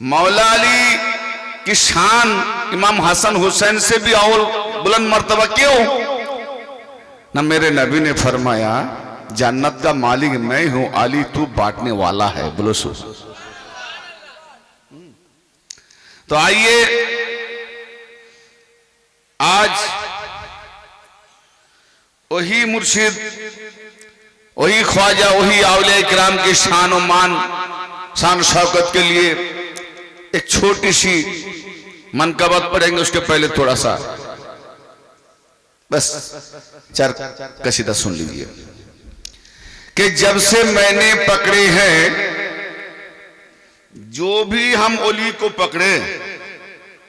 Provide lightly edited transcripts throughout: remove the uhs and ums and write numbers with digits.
मौला अली की शान इमाम हसन हुसैन से भी और बुलंद मर्तबा क्यों ना? मेरे नबी ने फरमाया जन्नत का मालिक मैं हूं, अली तू बांटने वाला है। बोलो सो। तो आइए आज वही मुर्शिद, वही ख्वाजा, वही औलिया किराम की शान और मान, शान शौकत के लिए एक छोटी सी मनकबत पढ़ेंगे। उसके पहले थोड़ा सा बस चार कसीदा सुन लीजिए कि जब से मैंने पकड़े हैं, जो भी हम औली को पकड़े,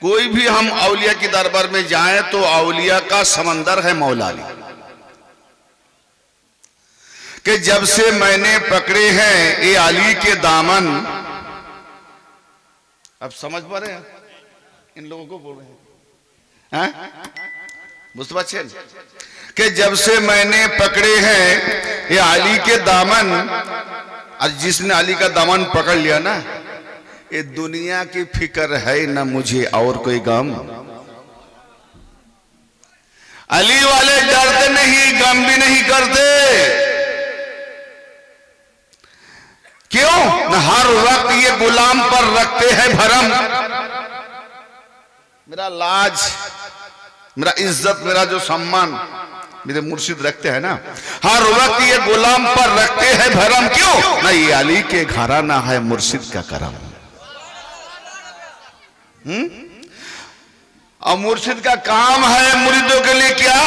कोई भी हम औलिया की दरबार में जाएं तो औलिया का समंदर है मौला अली। कि जब से मैंने पकड़े हैं ये अली के दामन। अब समझ पा रहे हैं इन लोगों को बोल रहे हैं बुझते पाच्छेन कि जब से मैंने पकड़े हैं ये अली के दामन। और जिसने अली का दामन पकड़ लिया ना, ये दुनिया की फिक्र है ना मुझे और कोई गम। अली वाले डरते नहीं, गम भी नहीं करते। क्यों न? हर वक्त ये गुलाम पर रखते हैं भरम। मेरा लाज, मेरा इज्जत, मेरा जो सम्मान मेरे मुर्शिद रखते हैं ना, हर वक्त ये गुलाम पर रखते हैं भरम। क्यों ना? ये अली के घराना है मुर्शिद का करम। और मुर्शिद का काम है मुरीदों के लिए क्या?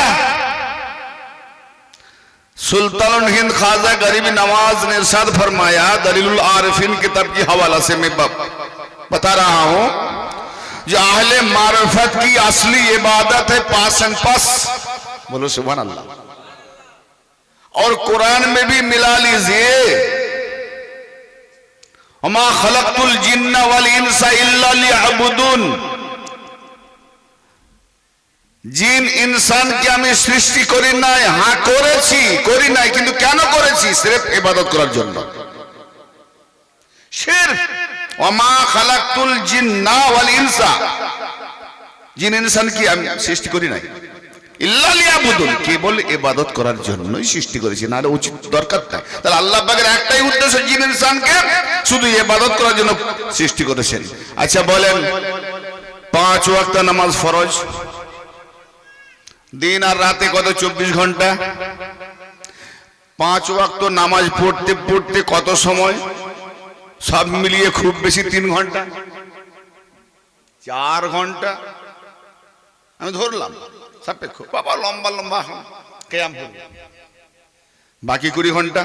सुल्तान हिंद ख्वाजा गरीबी नवाज ने इरशाद फरमाया, दलीलुल आरिफीन किताब की हवाला से मैं बता रहा हूं, जो अहले मारिफत की असली इबादत है पास एंड पास। बोलो सुभान अल्लाह। और कुरान में भी मिला लीजिए, वमा खलक़तुल जिन्ना वल इंसा इल्ला लियअबुदून। জিন ইনসানকে আমি সৃষ্টি করি নাই, হ্যাঁ করেছি, করি নাই কিন্তু কেন করেছি? সির্ফ ইবাদত করার জন্য। সির্ফ ওয়ামা খালাকতুল জিন্না ওয়াল ইনসা, জিন ইনসানকে আমি সৃষ্টি করি নাই ইল্লা লিয়াবুদুন, কেবল ইবাদত করার জন্যই সৃষ্টি করেছি, না উচিত দরকার নাই। তাহলে আল্লাহ পাকের একটাই উদ্দেশ্য, জিন ইনসানকে শুধু ইবাদত করার জন্য সৃষ্টি করেছেন। আচ্ছা বলেন, 5 ওয়াক্ত নামাজ ফরজ, दिन और राते कत 24 घंटा, 5 वक्त नामाज पढ़ते पढ़ते कत समय, सब मिलिए खूब बेशी 3 घंटा, 4 घंटा আমি ধরলাম সাপেক্ষ। বাবা লম্বা লম্বা কিয়াম করব, বাকি 20 ঘন্টা।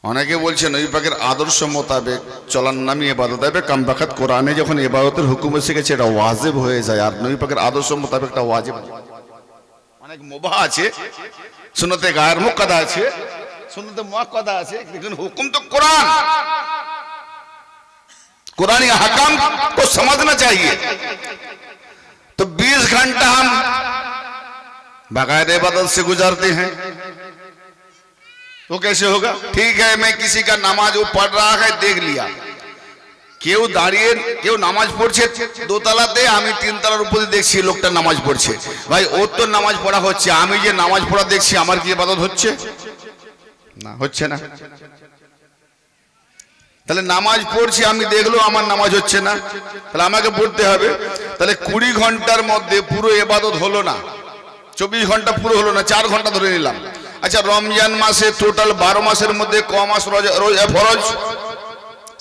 অনেকে বলছেন নবী পাকের আদর্শ মোতাবেক চলার নামই ইবাদত। হবে কামবাখাত কোরআনে যখন ইবাদতের হুকুম এসে গেছে এটা ওয়াজিব হয়ে যায়, আর নবী পাকের আদর্শ মোতাবেক এটা ওয়াজিব। অনেক মুবাহ আছে, সুন্নতে গায়ের মুক্কাদা আছে, সুন্নতে মুআক্কাদা আছে, लेकिन हुक्म तो कुरान, कुरानी अहकाम को समझना चाहिए। तो 20 घंटा हम बगैर इबादत से गुजारते हैं, वो कैसे होगा? ठीक है, मैं किसी का नमाज वो पढ़ रहा है देख लिया, কেউ দাঁড়িয়ে কেউ নামাজ পড়ছে দোতলাতে, আমি 3 তলার উপরে দেখছি লোকটা নামাজ পড়ছে। ভাই ওর তো নামাজ পড়া হচ্ছে, আমি যে নামাজ পড়া দেখছি আমার কি ইবাদত হচ্ছে? না, হচ্ছে না। তাহলে নামাজ পড়ছি আমি দেখলো আমার নামাজ হচ্ছে না, তাহলে আমাকে পড়তে হবে। তাহলে 20 ঘন্টার মধ্যে পুরো ইবাদত হলো না, 24 ঘন্টা পুরো হলো না, 4 ঘন্টা ধরে নিলাম। अच्छा रमजान मासे टोटल 12 मासेर मध्य क मास रोजा फरज?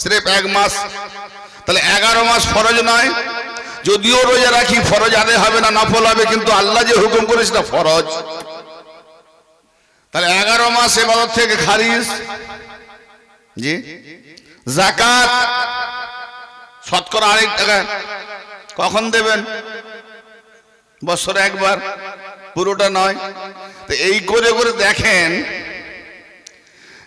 सिर्फ 1 मास। তাহলে 11 मास फरज नय, যদিও রোজা রাখি ফরজ আদায় হবে না, নফল হবে, কিন্তু আল্লাহ যে হুকুম করেছে তা ফরজ। তাহলে 11 মাস ইবাদত থেকে খারিজ। জি, যাকাত শতকরা আরেক টাকা কখন দেবেন? বছরে একবার, পুরোটা নয়। তো এই করে করে দেখেন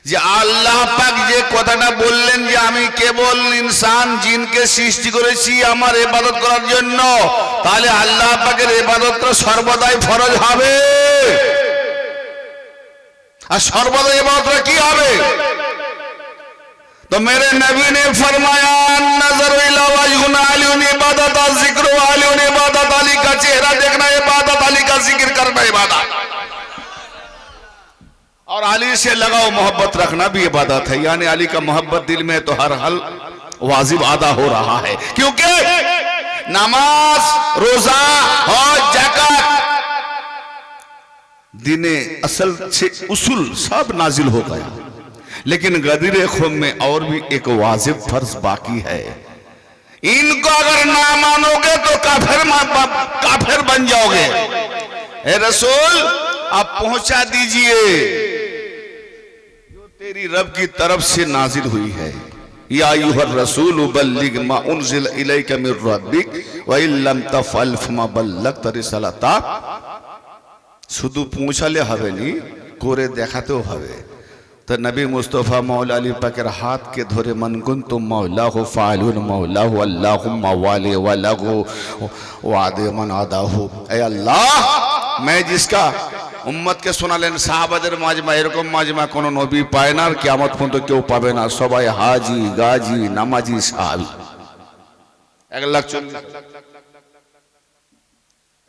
যে আল্লাহ পাক যে কথাটা বললেন যে আমি কেবল ইনসান জিনকে সৃষ্টি করেছি আমার ইবাদত করার জন্য, তাহলে আল্লাহ পাকের ইবাদতটা সর্বদাই ফরজ হবে। আর সর্বদাই ইবাদতটা কি হবে? तो मेरे नबी ने फरमाया नजर इला वजहुन अली इबादत जिक्र अली इबादत, अली का चेहरा देखना इबादत, अली का जिक्र करना इबादत, और अली से लगाओ मोहब्बत रखना भी इबादत है। यानी अली का मोहब्बत दिल में तो हर हल वाजिब अदा हो रहा है, क्योंकि नमाज, रोजा और ज़कात दीने असल से उसूल सब नाजिल हो गया, लेकिन गदीर खुम में और भी एक वाजिब फर्ज बाकी है। इनको अगर ना मानोगे तो काफिर बन जाओगे। ए रसूल आप पहुंचा दीजिए जो तेरी रब की तरफ से नाजिल हुई है। या अय्युहर रसूल बल्लिग मा उनज़िल इलैका मिर रब्बिक व इन लम तफअल फमा बल्लगत रिसालाता। শুধু পৌঁছালে হবে নি, করে দেখাতেও হবে। तो नबी मुस्तफ़ा मौला अली पाकेर हाथ के धरे मन कुन्तु मौलाहु फालुन मौलाहु अल्लाहुम्मा वाले वलहु वादे मन आदाहु। ऐ अल्लाह, मैं जिसका उम्मत के सुनालेन साहाबाদের মাজমা, এরকম মাজমা কোন নবী পায় না, আর কিয়ামত পর্যন্ত কেউ পাবে না। সবাই হাজি গাজী নামাজি সাহাবী। 1,40,000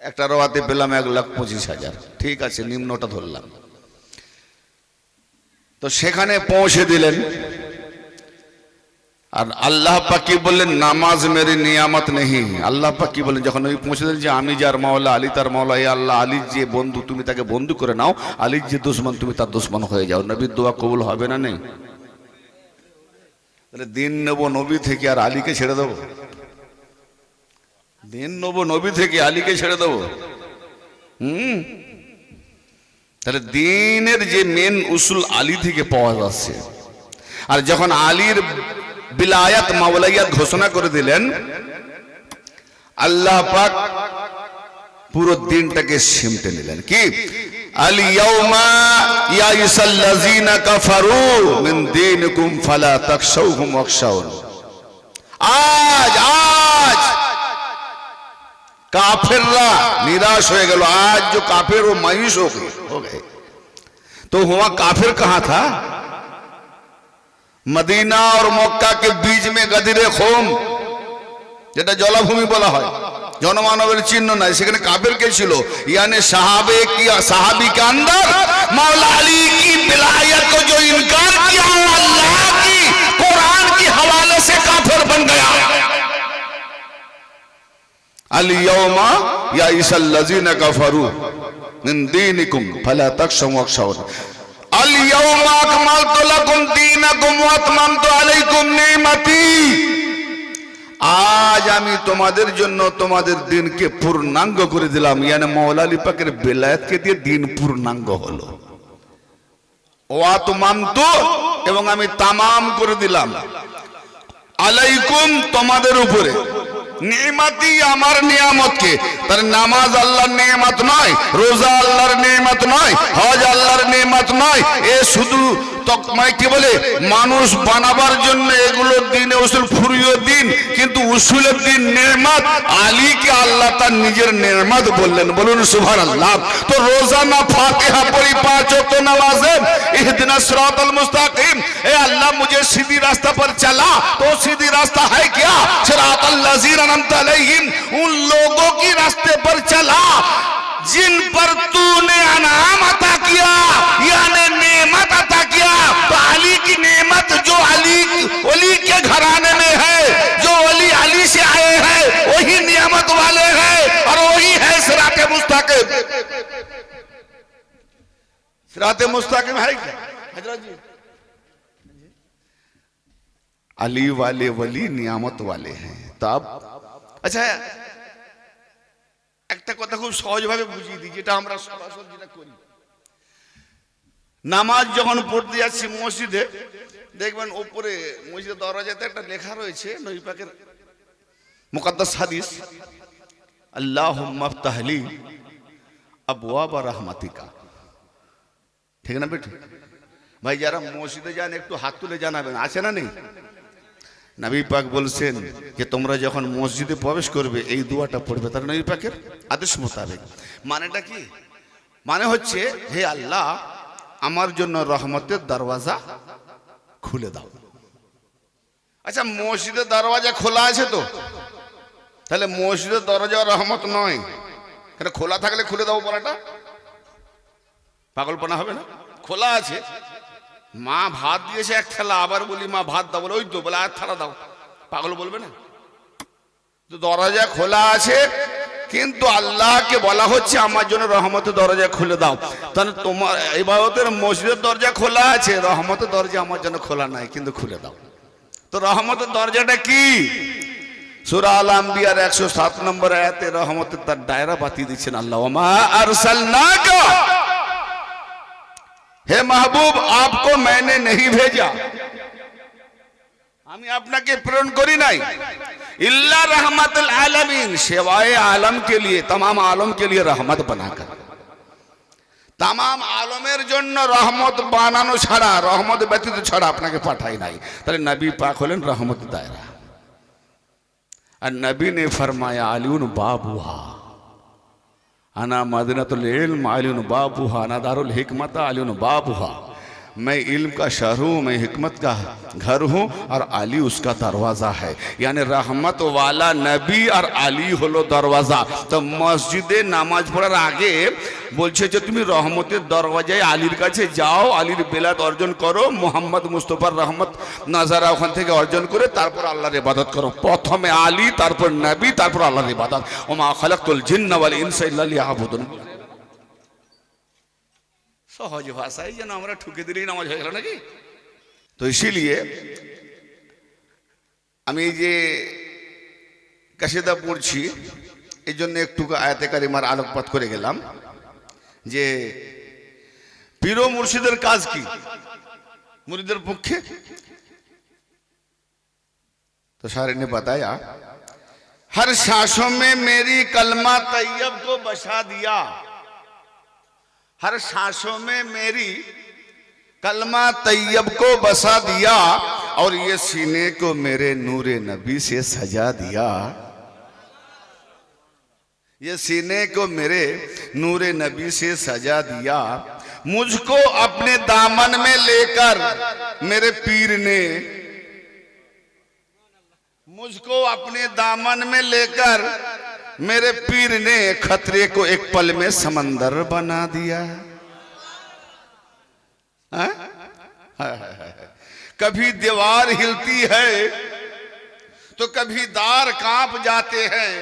একটা রওয়াতে পেলাম 1,25,000। ঠিক আছে, নিম্নটা ধরলাম। তো সেখানে পৌঁছে দিলেন, আর আল্লাহ পাক কি বললেন, নামাজ মেরি নিয়ামত নেই। আল্লাহ পাক কি বললেন যখন ওই পৌঁছে দিলেন যে আমি যার মাওলা আলী তার মাওলা, এই আল্লাহ আলীর যে বন্ধু তুমি তাকে বন্ধু করে নাও, আলীর যে দুশমন তুমি তার দুশমন হয়ে যাও। নবীর দোয়া কবুল হবে না? নেই। তাহলে দিন নেব নবী থেকে আর আলীকে ছেড়ে দেবো? দিন নেব নবী থেকে আলীকে ছেড়ে দেবো? তাহলে দিনের যে মেন উসুল আলী থেকে পাওয়া যাচ্ছে। আর যখন আলীর বিলায়াত মাওলাইয়াত ঘোষণা করে দিলেন, আল্লাহ পাক পুরো দিনটাকে সিমটে নিলেন। কি আল ইয়াউমা ইয়াইসাল্লাযিনা কাফারু মিন দীনিকুম ফালা তাখশাউহুম ওয়াখশাউন। আজ काफिररा निराश हो गए। आज जो काफिर वो मायूस हो गए। तो हुआ काफिर कहां था? मदीना और मक्का के बीच में गदीरे खुम, যেটা জলাভূমি বলা হয়, জনমানবের চিহ্ন নাই, সেখানে কাফির কে ছিল? यानी साहबी के अंदर मौला अली की विलायत को जो इनकार किया, अल्लाह की कुरान की हवाले से काफिर बन गया। अल-यौमा याइसल्लज़ीना कफ़रू मिन दीनिकुम फला तख़शऊ वख़शऊन। अल-यौमा अकमलतु लकुम दीनकुम व अतममतु अलैकुम निअमती। आज आमी तुम्हाদের জন্য তোমাদের দিনকে পূর্ণাঙ্গ করে দিলাম। यानी मौला अली पाकेर बेलायत के दिए दिन पूर्णांग হলো। व अतममतु এবং আমি तमाम করে দিলাম আলাইকুম তোমাদের উপরে নিয়ামতি আমার নিয়ামত কে। তার নামাজ আল্লাহর নিয়ামত নয়, রোজা আল্লাহর নিয়ামত নয়, হজ আল্লাহর নিয়ামত নয়। এ শুধু তকমায় কি বলে মানুষ বানাবার জন্য এগুলো দিনে উসুল ফুরিয়ে দিন, কিন্তু উসুলের দিন নিয়ামত। আলীকে আল্লাহ তার নিজের নিয়ামত বললেন। বলুন সুবহানাল্লাহ। তো রোজা না ফাতিহা পড়ি, 5 ওয়াক্ত নামাজে ইহদিনা সিরাতাল মুস্তাকিম, ए अल्लाह मुझे सीधी रास्ता पर चला। तो सीधी रास्ता है क्या? सिरातल लज़ीना अनअमता अलैहिम, उन लोगों की रास्ते पर चला जिन पर तूने अनाम अता किया, यानी नेमत अता किया। तो अली की नेमत जो अली के घराने में है, जो अली से आए हैं, वही नियामत वाले हैं, और वही है सिराते मुस्तकीम। सिराते मुस्तकीम है क्या हजरत जी? अली वाले वली नियामत वाले हैं। तब अच्छा একটা কথা খুব সহজভাবে বুঝিয়ে দিই, যেটা আমরা সরাসরি যেটা করি। নামাজ যখন পড়তে যাচ্ছি মসজিদে, দেখবেন উপরে মসজিদের দরজাতে একটা লেখা রয়েছে নবী পাকের মুকদ্দাস হাদিস, আল্লাহুম্মা ইফতাহ লি আবওয়াব রাহমাতিকা। ঠিক না বেটি? ভাই যারা মসজিদে যান একটু হাত তুলে জানাবেন, আছে না নেই? নবী পাক বলছেন যে তোমরা যখন মসজিদে প্রবেশ করবে এই দোয়াটা পড়বে। তার নবী পাকের আদেশ মোতাবেক। মানেটা কি? মানে হচ্ছে, হে আল্লাহ আমার জন্য রহমতের দরওয়াজা খুলে দাও। আচ্ছা, মসজিদের দরওয়াজা খোলা আছে তো, তাহলে মসজিদের দরজা রহমত নয়? কেন খোলা থাকলে খুলে দাও বলাটা পাগলপনা হবে না? খোলা আছে, মা ভাত দিয়েছে এক থালা, আবার বলি মা ভাত দাও, বলে ওই তো বলে আর থালা দাও, পাগল বলবে না? তো দরজা খোলা আছে, কিন্তু আল্লাহকে বলা হচ্ছে আমার জন্য রহমতের দরজা খুলে দাও। তাহলে তোমার ইবাদতের মসজিদের দরজা খোলা আছে, রহমতের দরজা আমার জন্য খোলা নাই, কিন্তু খুলে দাও। তো রহমতের দরজাটা কি? সূরা আল আম্বিয়ার 107 নম্বর আয়াতে রহমতের তার দায়রা বাতিয়ে দিচ্ছেন আল্লাহ, ওমা আরসালনাকা, হে মাহবুব आपको मैंने नहीं भेजा, আমি আপনাকে প্রেরণ করি নাই, इल्ला रहमतुल आलमीन, सिवाय आलम के लिए, तमाम आलम के लिए रहमत बनाकर, तमाम आलमेर জন্য রহমত বানানো ছাড়া, রহমত ব্যতীত ছাড়া আপনাকে পাঠাই নাই। তাহলে নবী পাক হলেন রহমতের দায়রা। আর নবী ने फरमाया আলিউন বাবুহা, আনা মদিনাতুল ইলম আলিউন বাবুহা, আনা দারুল হিকমত আলিউন বাবুহা, मैं इल्म का शहर हूँ, मैं हिकमत का घर हूँ, और अली उसका दरवाज़ा है। यानी रहमत वाला नबी और अली हलो दरवाज़ा। तो मस्जिदे नामाज पढ़ार आगे বলছে যে তুমি রহমতের দরওয়াজায় আলীর কাছে যাও, আলীর বেলাত অর্জন করো, মুহাম্মদ মুস্তাফার রহমত নাজারা ওখান থেকে অর্জন করে তারপর আল্লাহর ইবাদত করো। প্রথমে আলী, তারপর নবী, তারপর আল্লাহর ইবাদত। ওমা খালাকতুল জিন্না ওয়াল ইনসা ইল্লা লিয়াবুদুন। সহজ ভাষায় যেন আমরা ঠুকে দিলেই নামাজ হয়ে গেল নাকি? তো ইসিলিয়ে আমি এই যে কাসিদা পড়ছি, এই জন্য একটু আয়াতে কারিমার আলোকপাত করে গেলাম যে পীর ও মুর্শিদের কাজ কি মুরিদের পক্ষে। तो शायर ने बताया, हर सांसों में मेरी कलमा तैयब को बसा दिया, हर सांसों में मेरी कलमा तैयब को बसा दिया, और ये सीने को मेरे नूरे नबी से सजा दिया, ये सीने को मेरे नूरे नबी से सजा दिया, मुझको अपने दामन में लेकर मेरे पीर ने, मुझको अपने दामन में लेकर मेरे पीर ने खतरे को एक पल में समंदर बना दिया। कभी दीवार हिलती है तो कभी दार कांप जाते हैं,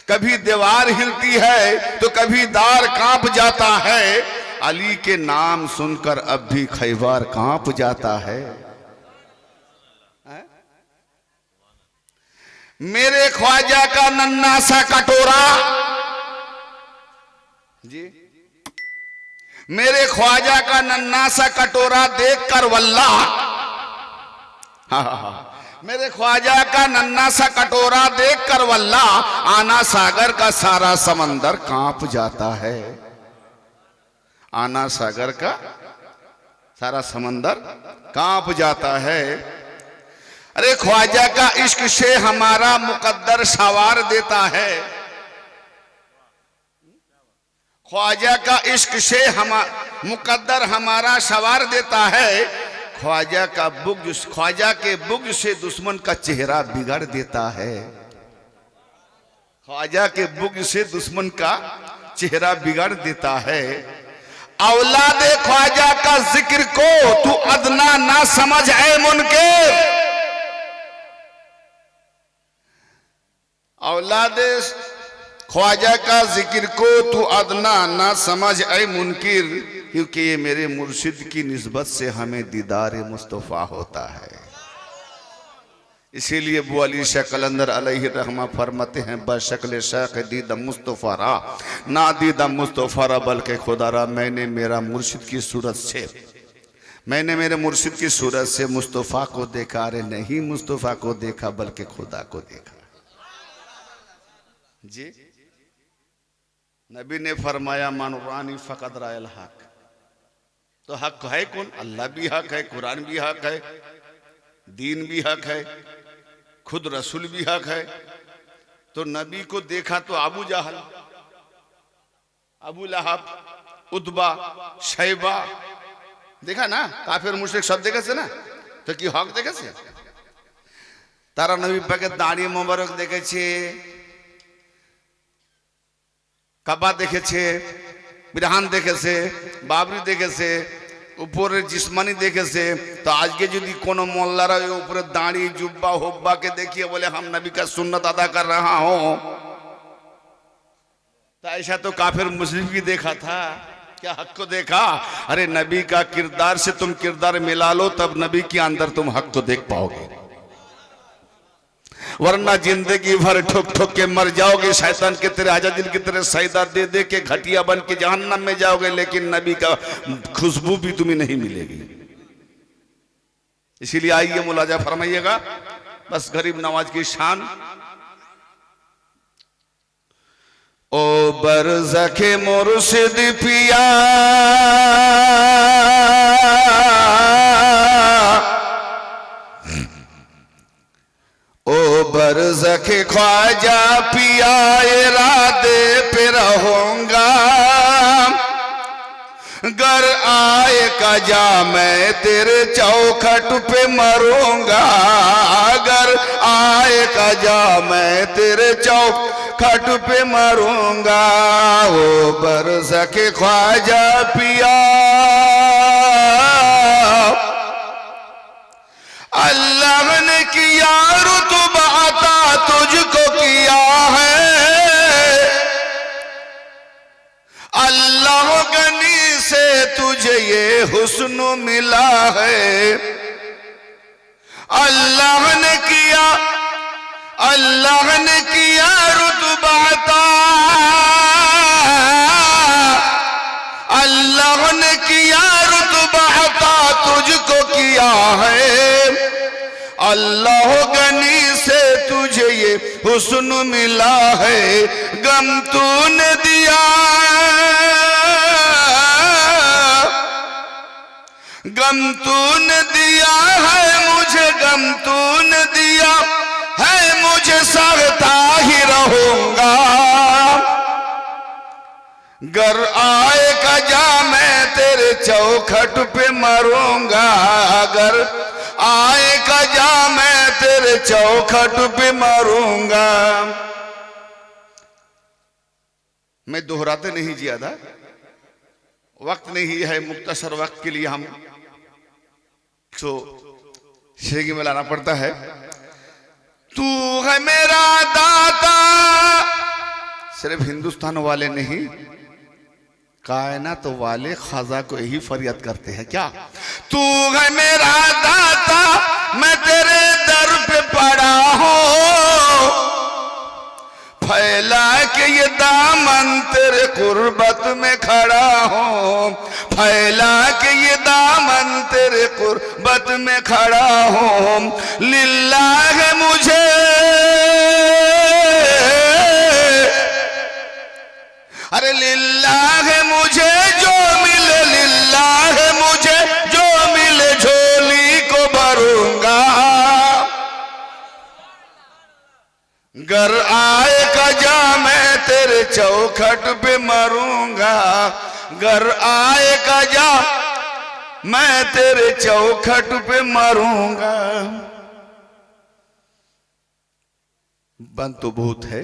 कभी दीवार हिलती है तो कभी दार कांप जाता है, अली के नाम सुनकर अब भी खैबर कांप जाता है। मेरे ख्वाजा का नन्ना सा कटोरा, जी मेरे ख्वाजा का नन्ना सा कटोरा देखकर वल्लाह, मेरे ख्वाजा का नन्ना सा कटोरा देखकर वल्लाह, आना सागर का सारा समंदर कांप जाता है, आना सागर का सारा समंदर कांप जाता है। अरे ख्वाजा का इश्क से हमारा मुकद्दर सवार देता है, ख्वाजा का इश्क से मुकद्दर हमारा सवार देता है, ख्वाजा का बुग़्ज़, ख्वाजा के बुग़्ज़ से दुश्मन का चेहरा बिगाड़ देता है, ख्वाजा के बुग़्ज़ से दुश्मन का चेहरा बिगाड़ देता है। औलादे ख्वाजा का जिक्र को तू अदना ना समझ ऐ मुनकिर, औलादे ख्वाजा का जिक्र को तू अदना ना समझ ऐ मुनकिर, क्योंकि ये मेरे मुर्शिद की निस्बत से हमें दीदार मुस्तफ़ा होता है। इसीलिए अबू अली शाह कलंदर अलैहि रहमा फरमाते हैं, बशक्ल शाख दीदा मुस्तफ़ा रा, ना दीदा मुस्तफ़ा रा बल्कि खुदा रा, मैंने मेरा मुर्शिद की सूरत से, मैंने मेरे मुर्शिद की सूरत से मुस्तफ़ा को देखा, अरे नहीं मुस्तफ़ा को देखा बल्कि खुदा को देखा। जी नबी ने फरमाया, मानुरानी फ़क़द रायल हक, तो हक है कौन? अल्लाह भी हक है, कुरान भी हक है, दीन भी हक है, खुद रसूल भी हक है। तो नबी को देखा तो अबू जहल, अबू लहब, उतबा, शैबा देखा ना, काफिर मुशरिक सब देखे से ना, तो कि हक देखे से তারা নবী পাকের দাড়ি মোবারক দেখেছে, কাবা দেখেছে, বিরহান দেখেছে, বাবরি দেখেছে, উপরের জিসমানি দেখেছে। তো আজকে যদি কোনো মোল্লারা উপরে দাড়ি জুব্বা হোব্বাকে দেখিয়ে বলে हम नबी का सुन्नत अदा कर रहा हूं, तो ऐसा तो काफिर मुस्लिम की देखा था, क्या हक को देखा? अरे नबी का किरदार से तुम किरदार मिला लो, तब नबी के अंदर तुम हक को देख पाओगे, वरना जिंदगी भर ठोक ठोक के मर जाओगे, शैतान के तेरे आजादिल की तरह सजदा दे दे के घटिया बन के जहन्नम में जाओगे, लेकिन नबी का खुशबू भी तुम्हें नहीं मिलेगी। इसीलिए आइए मुलाजा फरमाइएगा, बस गरीब नवाज की शान। ओ बरज़खे मुर्शिद पिया ओ बरज़खे ख्वाजा पिया, इरादे पे रहूंगा, गर आए कजा मैं तेरे चौखट पे मरूंगा, गर आए कजा मैं तेरे चौखट पे मरूंगा। ओ बरज़खे ख्वाजा पिया, अल्लाह ने किया रुतबा अता तुझको किया है, अल्लाह गनी से तुझे ये हुस्न मिला है, अल्लाह ने किया रुतबा अता, अल्लाह ने किया रुतबा अता तुझको किया है, अल्लाह गनी से तुझे ये हुस्न मिला है, गम तूने दिया, गम तूने दिया है मुझे, गम तूने दिया है मुझे, सहता ही रहूंगा, गर आए कजा मैं तेरे चौखट पे मरूंगा, गर आए कजा मैं तेरे चौखट पे मरूंगा। मैं दोहराते नहीं ज्यादा, वक्त नहीं है, मुख्तसर वक्त के लिए हम तो शेगी में लाना पड़ता है। तू है मेरा दाता, सिर्फ हिंदुस्तान वाले नहीं, कायनात वाले खाजा को यही फरियाद करते हैं। क्या? तू है मेरा दाता, मैं तेरे दर पे पड़ा हूँ, फैला के ये दामन तेरे कुर्बत में खड़ा हूँ, फैला के ये दामन तेरे कुर्बत में खड़ा हूँ, लिल्लाह मुझे, अरे लिल्लाह मुझे जो मिले, लिल्लाह मुझे जो मिले, झोली को भरूंगा, गर आए कजा मैं तेरे चौखट पे मरूंगा, गर आए कजा मैं तेरे चौखट पे मरूंगा। बंद तो बहुत है,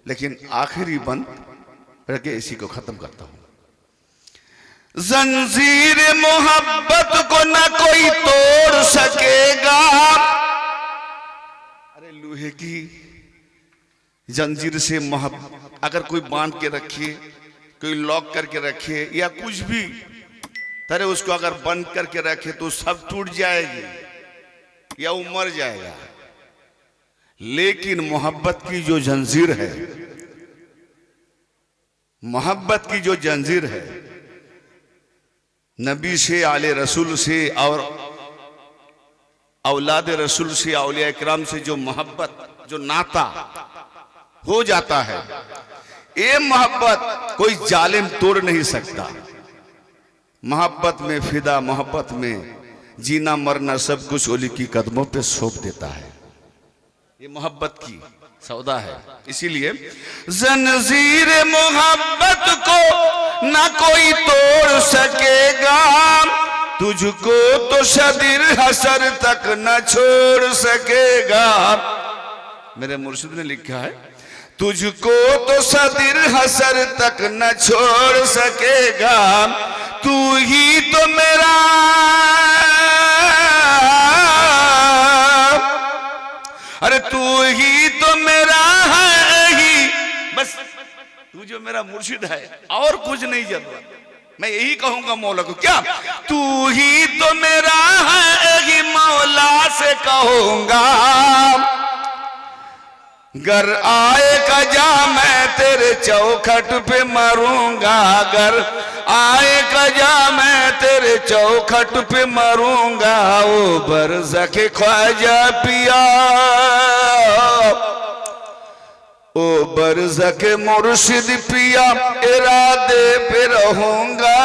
लेकिन आखिरी बंद रखे इसी को खत्म करता हूं। जंजीर मोहब्बत को न कोई तोड़ सकेगा, अरे लोहे की जंजीर से मोहब्बत अगर कोई बांध के रखे, कोई लॉक करके रखे, या कुछ भी तरह उसको अगर बंद करके रखे तो सब टूट जाएगी या वो मर जाएगा। लेकिन मोहब्बत की जो जंजीर है, मोहब्बत की जो जंजीर है, नबी से, आले रसूल से और औलाद रसूल से, औलिया इकराम से जो मोहब्बत, जो नाता हो जाता है, ये मोहब्बत कोई जालिम तोड़ नहीं सकता। मोहब्बत में फिदा, मोहब्बत में जीना मरना सब कुछ ओली की कदमों पे सौंप देता है। ये मोहब्बत की सौदा है। इसीलिए जंजीर मोहब्बत को ना कोई तोड़ सकेगा, तुझको तो शदीर हसर तक न छोड़ सकेगा। मेरे मुर्शिद ने लिखा है, तुझको तो सदीर हसर तक न छोड़ सकेगा। तू ही तो मेरा, अरे तू ही तो मेरा है ही, बस तू जो मेरा मुर्शिद है और कुछ नहीं जरूरत। मैं यही कहूंगा मौला को, क्या तू ही तो मेरा है ही, मौला से कहूंगा। घर आए कजा मैं तेरे चौखट पे मरूंगा। घर आए कजा मैं तेरे चौखट पे मरूंगा। ओ बरज़ख़ ख्वाजा पिया, ओ बरज़ख़ मुर्शिद पिया, इरादे पे रहूंगा।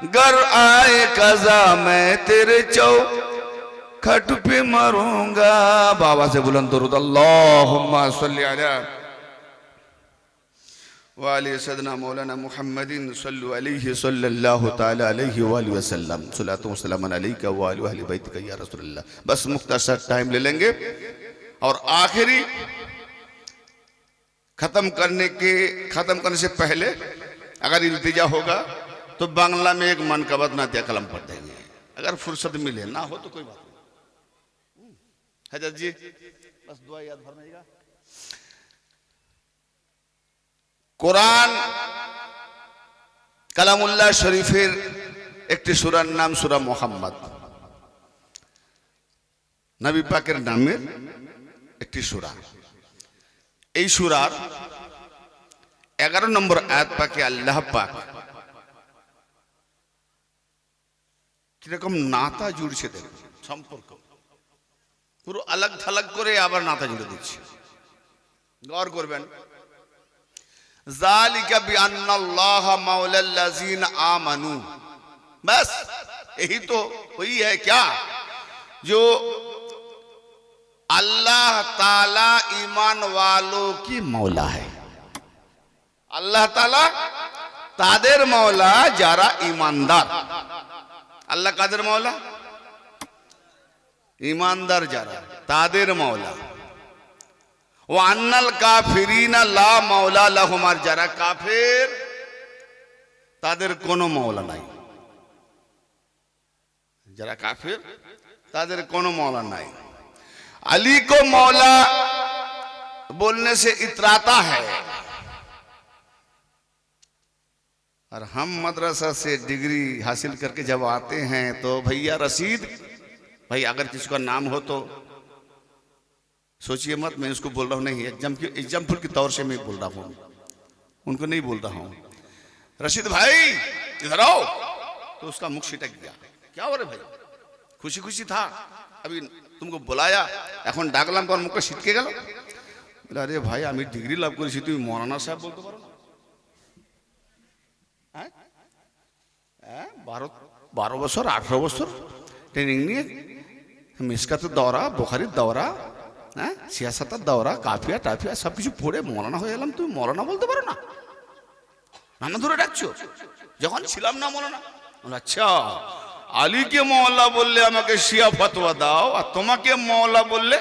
घर आए कजा मैं तेरे चौखट पे मरूंगा। बाबा से बुलंद दरूद अल्लाहुम्मा सल्ली अला व अली सय्यिदना मौलाना मुहम्मदिन सल्लल्लाहु अलैहि सल्लल्लाहु तआला अलैहि व आलिहि वसल्लम। सलातु व सलाम अलैका व अला अहली बैतिका या रसूलल्लाह। बस मुख्तसर टाइम ले लेंगे और आखिरी खत्म करने से पहले अगर इल्तिजा होगा तो बांग्ला में एक मनकबत नातिया कलम पढ़ देंगे, अगर फुर्सत मिले, ना हो तो कोई बात नहीं। हजरत जी बस दुआ याद फरमाइएगा। कुरान কালামুল্লাহ শরীফের একটি সূরার নাম সূরা মুহাম্মদ। নবী পাকের নামের একটি সূরা। এই সূরার 11 নম্বর আয়াত পাকে আল্লাহ পাক কিরকম নাতা জুড়ছে, দেখুন সম্পর্ক পুরো আলাগ থালাগ করে আবার নাতা জুড়ে দিচ্ছে। গৌর করবেন। ज़ालिका बिअन्नल्लाह मौलाल्लज़ीन आमनू। बस यही तो वही है क्या, जो अल्लाह ताला ईमान वालों की मौला है। अल्लाह ताला तादेर मौला जारा ईमानदार। अल्लाह कादेर मौला, ईमानदार जारा तादेर मौला। ও আন্নাল কাফিরিনা লা মাওলা লাহুম, আর যারা কাফের তাদের কোনো মওলা নাই। যারা কাফের তাদের কোনো मौला नहीं। अली को मौला बोलने से इतराता है। और हम मदरसा से डिग्री हासिल करके जब आते हैं तो भैया रसीद, भाई अगर किसी का नाम हो तो सोचिए मत, मैं उसको बोल रहा हूँ नहीं, एग्जाम्पल के तौर से मैं बोल रहा हूँ, उनको नहीं बोल रहा हूँ। रशीद भाई इधर आओ, तो उसका मुख छिटक गया। क्या हो रहा भाई, खुशी खुशी था, अभी तुमको बुलाया, এখন ডাকলাম তোর মুখটা ছিটকে গেল। বলে আরে ভাই আমি ডিগ্রি লাভ করেছি, তুমি মৌলানা সাহেব বলতে পারো না? হ্যাঁ 12 বছর 18 বছর ট্রেনিং নিয়ে মিসকাতের দৌরা, বুখারীর দৌরা, হ্যাঁ সিয়াসাতের দৌরা, কাফিয়া টাফিয়া সব কিছু পড়ে মৌলানা হয়ে এলাম, তুমি মৌলানা বলতে পারো না? নানা ধরে ডাকছো, যখন ছিলাম না মৌলানা। আচ্ছা আলীকে মৌলা বললে আমাকে শিয়া ফতোয়া দাও, আর তোমাকে মৌলা বললে?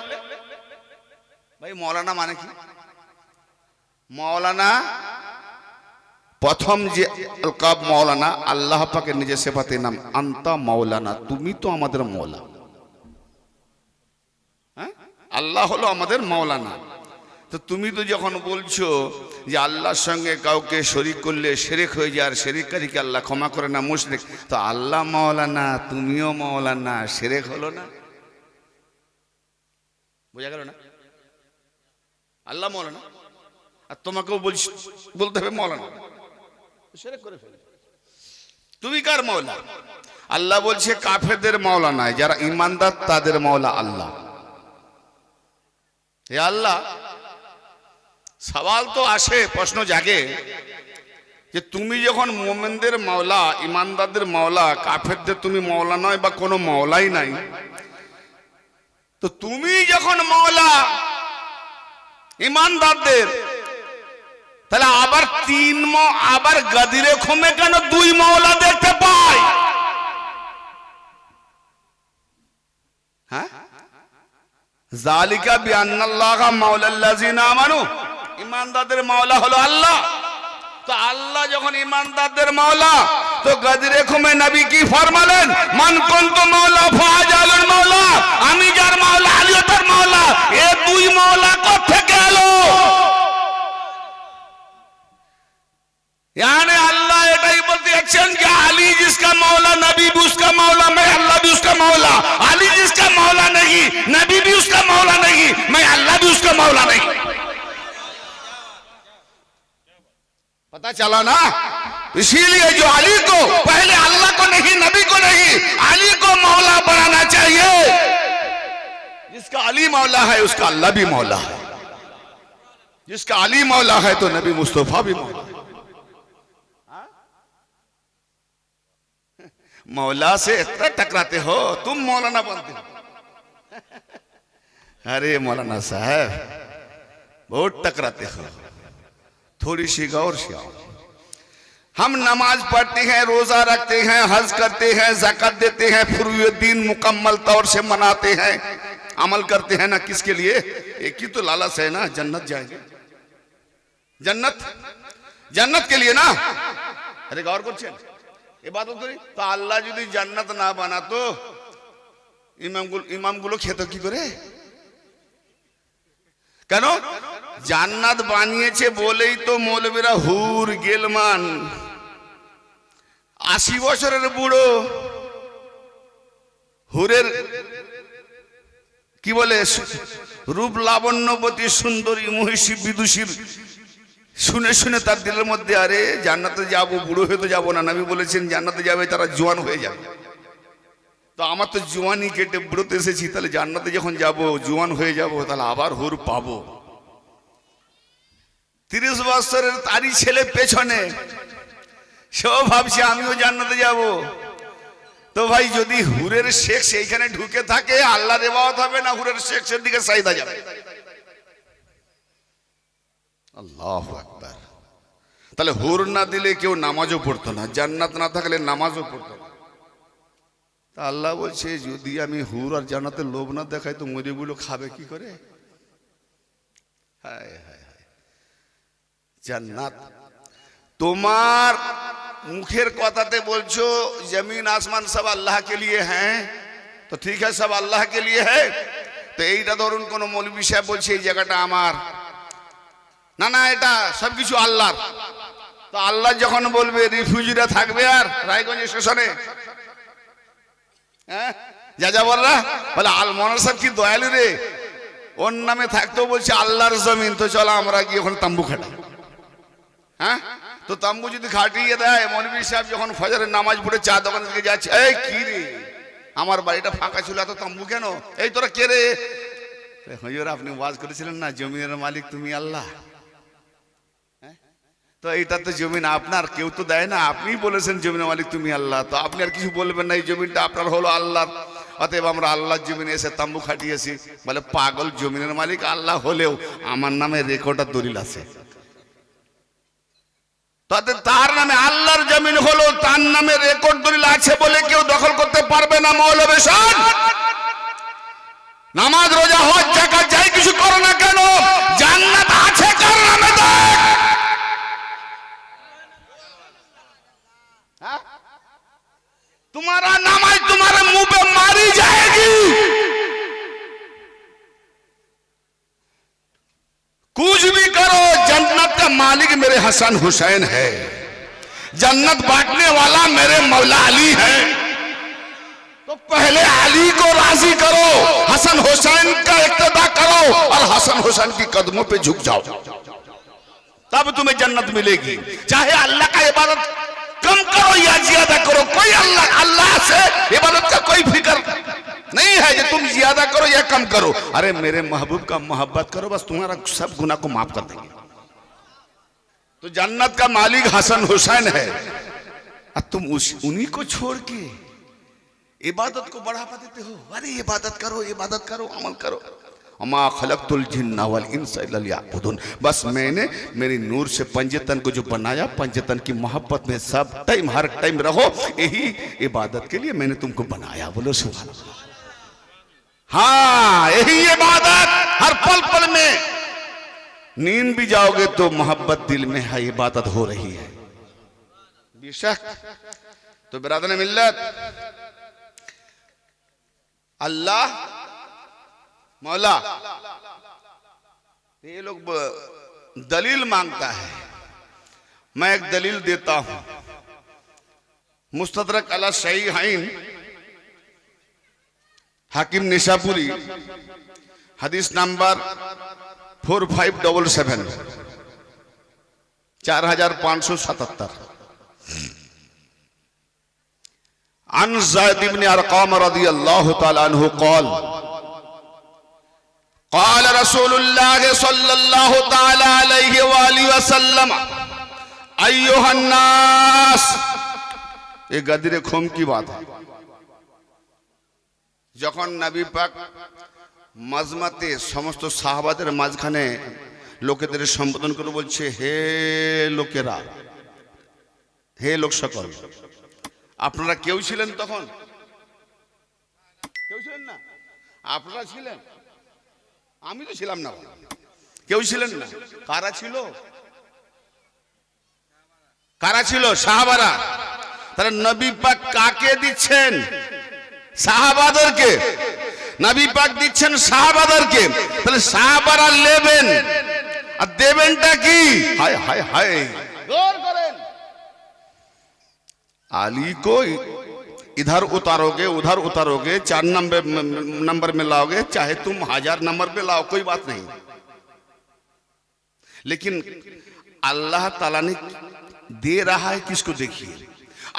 ভাই মৌলানা মানে কি? মৌলানা প্রথম যে আলকাব মৌলানা, আল্লাহ পাকের নিজের সিফাতের নাম আনতা মৌলানা, তুমি তো আমাদের মৌলা। হ্যাঁ আল্লাহ হলো আমাদের মৌলানা। তো তুমি তো যখন বলছো যে আল্লাহর সঙ্গে কাউকে শরীক করলে শিরক হয়ে যায়, আর শিরককারীকে আল্লাহ ক্ষমা করে না, মুশরিক, তো আল্লাহ মৌলানা তুমিও মৌলানা, শিরক হলো না? বোঝা গেল না? আল্লাহ মৌলানা আর তোমাকেও বলতে হবে মৌলানা, শিরক করে ফেলে। তুমি কার মৌলা? আল্লাহ বলছে কাফেরদের মৌলা নয়, যারা ঈমানদার তাদের মৌলা আল্লাহ। হে আল্লাহ, সওয়াল তো আসে, প্রশ্ন জাগে যে তুমি যখন মুমিনদের মাওলা, ঈমানদারদের মাওলা, কাফেরদের তুমি মাওলা নয় বা কোনো মাওলাই নাই, তো তুমি যখন মাওলা ঈমানদারদের, তাহলে আবার আবার গাদিরে খমে কেন দুই মাওলা দেখতে পাই? হ্যাঁ, জালিকা বিআন্নাল্লাহ মাওলাল্লাযিনা আমানু, ঈমানদারদের মাওলা হলো আল্লাহ। তো আল্লাহ যখন ঈমানদারদের মাওলা, তো গদরে খুমে নবী কি ফরমালেন, মান কুনতু মাওলা ফাজালুল মাওলা, আমি যার মাওলা আলীও তার মাওলা। এ দুই মাওলা কোথা থেকে এলো? यानी अल्लाह এটাই বলতে যাচ্ছেন যে আলী जिसका मौला नबी भी उसका मौला, मैं अल्लाह भी उसका मौला। अली जिसका मौला नहीं, नबी भी उसका मौला नहीं, मैं अल्लाह भी उसका मौला नहीं। पता चला ना? इसीलिए जो अली को पहले अल्लाह को नहीं, नबी को नहीं, अली को मौला बनाना चाहिए। जिसका अली मौला है उसका अल्लाह भी मौला है, जिसका अली मौला है तो नबी मुस्तफा भी मौला है। मौला से इतना टकराते हो तुम, मौलाना बनते हो। अरे मौलाना साहब बहुत टकराते हो, थोड़ी सी गौर से आओ। हम नमाज पढ़ते हैं, रोजा रखते हैं, हज करते हैं, ज़कात देते हैं, फिर ये दिन मुकम्मल तौर से मनाते हैं, अमल करते हैं ना। किसके लिए? एक ही तो लालच है ना, जन्नत जाएंगे। जन्नत, जन्नत के लिए ना। अरे गौर করছেন, ইবাদত করি তো আল্লাহ যদি জান্নাত না বানাতো ইমামগুলো খেত কি করে? কেন? জান্নাত বানিয়েছে বলেই তো মৌলবীরা হুর গেলমান, 80 বছরের বুড়ো হুরের কি বলে রূপ লাবণ্যবতী সুন্দরী মহিষী বিদুষীর শুনে শুনে তার দিলের মধ্যে আরে জান্নাতে যাব, বুড়ো হয়ে তো যাবো না। নবী বলেছেন জান্নাতে যাবে তারা জওয়ান হয়ে যাবে। তো আমার তো জওয়ানি কেটে বুড়োতে এসেছি, তাহলে জান্নাতে যখন যাব জওয়ান হয়ে যাব, তাহলে আবার হুর পাবো। 30 বছরের তারই ছেলে পেছনে, সেও ভাবছে আমিও জান্নাতে যাব। তো ভাই যদি হুরের শেখ সেইখানে ঢুকে থাকে, আল্লাহর ইবাদত হবে না, হুরের শেখের দিকে চাহিদা যাবে। আল্লাহু আকবার। তাহলে হুর না দিলে কেউ নামাজও পড়তো না, জান্নাত না থাকলে নামাজও পড়তো না। তা আল্লাহ বলছে যদি আমি হুর আর জান্নাতের লোভ না দেখাই তো মরিগুলো খাবে কি করে? হায় হায় হায়। জান্নাত তোমার মুখের কথাতে বলছো জমিন আসমান সব আল্লাহ কে লিয়ে হ্যাঁ, তো ঠিক है सब अल्लाह के लिए है। তো এইটা ধরুন কোন মৌলভী সাহেব বলছে এই জায়গাটা আমার, না না এটা সবকিছু আল্লাহর। তো আল্লাহ যখন বলবে রিফিউজিরা থাকবে আর রায়গঞ্জ স্টেশনে, হ্যাঁ যা যা বলরা বলে আল মনোর সাহেব কি দয়ালু রে, ওর নামে থাকতেও বলছে আল্লাহর জমিন, তো চলো আমরা গিয়ে ওখানে তাম্বু খাটাই। হ্যাঁ, তো তাম্বু যদি খাটিয়ে দেয়, মৌলভী সাহেব যখন ফজরের নামাজ পড়ে চা দোকানের দিকে যাচ্ছে, এই কি রে আমার বাড়িটা ফাঁকা ছিল, এত তাম্বু কেন? এই তোরা কে রে? হুজুর আপনি ওয়াজ করেছিলেন না জমিনের মালিক তুমি আল্লাহ। তো এইটা তো জমিন আপনার, কেউ তো দেয় না, আপনি বলেছেন জমিনের মালিক তুমি আল্লাহ, তো আপনি আর কিছু বলবেন না, এই জমিনটা আপনার হলো আল্লাহর, অতএব আমরা আল্লাহর জমিনে এসে তাম্বু খাটিয়েছি। বলে পাগল, জমিনের মালিক আল্লাহ হলেও আমার নামে রেকর্ড আর দলিল আছে, তাতে তার নামে আল্লাহর জমিন হলো, তার নামে রেকর্ড দলিল আছে বলে কেউ দখল করতে পারবে না। মৌলভী শোন, নামাজ রোজা হজ যাকাত যাই কিছু করো না কেন, জান্নাত আছে কার নামে দেখ। तुम्हारा नमाज तुम्हारे मुंह पे मारी जाएगी। कुछ भी करो, जन्नत का मालिक मेरे हसन हुसैन है, जन्नत बांटने वाला मेरे मौला अली है। तो पहले अली को राजी करो, हसन हुसैन का इक्तदा करो और हसन हुसैन की कदमों पे झुक जाओ, तब तुम्हें जन्नत मिलेगी। चाहे अल्लाह का इबादत कम करो या ज्यादा करो, कोई अल्लाह से इबादत का कोई फिक्र नहीं है कि तुम ज्यादा करो या कम करो। अरे मेरे महबूब का मोहब्बत करो, बस तुम्हारा सब गुनाह को माफ कर देंगे। तो जन्नत का मालिक हसन हुसैन है, और तुम उन्हीं को छोड़ के इबादत को बढ़ावा देते हो। अरे इबादत करो, इबादत करो, अमल करो। अमा खलक़तुल जिन्ना वल इंसा इल्ला लियअबुदून। बस मैंने मेरी नूर से पंजतन को जो बनाया, पंजतन की मोहब्बत में सब टाइम हर टाइम रहो, यही इबादत के लिए मैंने तुमको बनाया। बोलो सुभान अल्लाह। हाँ यही इबादत हर पल पल में, नींद भी जाओगे तो मोहब्बत दिल में है, इबादत हो रही है बेशक। तो बिरादर मिल्लत, अल्लाह मौला, ये लोग दलील मांगता है, मैं एक दलील देता हूं। मुस्तदरक अला सहीहैन हाकिम निशापुरी हदीस नंबर 4577 4577 अन ज़ैद इब्न अरक़म रज़ियल्लाहु तआला अन्हु क़ाल क़ाल रसूलुल्लाह सल्लल्लाहु तआला अलैहि वसल्लम अय्युहन नास। ये गदीरे खुम की बात है। যখন নবী পাক মাজমাতে সমস্ত সাহাবাদের মাঝখানে লোকেদের সম্বোধন করে বলছে, হে লোকেরা, হে লোক সকল, আপনারা কেউ ছিলেন তখন? কেউ ছিলেন না? আপনারা ছিলেন? আমি তো ছিলাম না। কেউ ছিলেন না? কারা ছিল? কারা ছিল? সাহাবারা। তাহলে নবী পাক কাকে দিচ্ছেন? সাহাবাদেরকে। নবী পাক দিচ্ছেন সাহাবাদেরকে। তাহলে সাহাবারা নেবেন আর দেবেনটা কি? হায় হায় হায়, जोर करें। आली को इधर उतारोगे उधर उतारोगे, 4 नंबर में लाओगे, चाहे तुम 1000 नंबर पे लाओ, कोई बात नहीं, लेकिन अल्लाह ताला ने दे रहा है किसको? देखिए,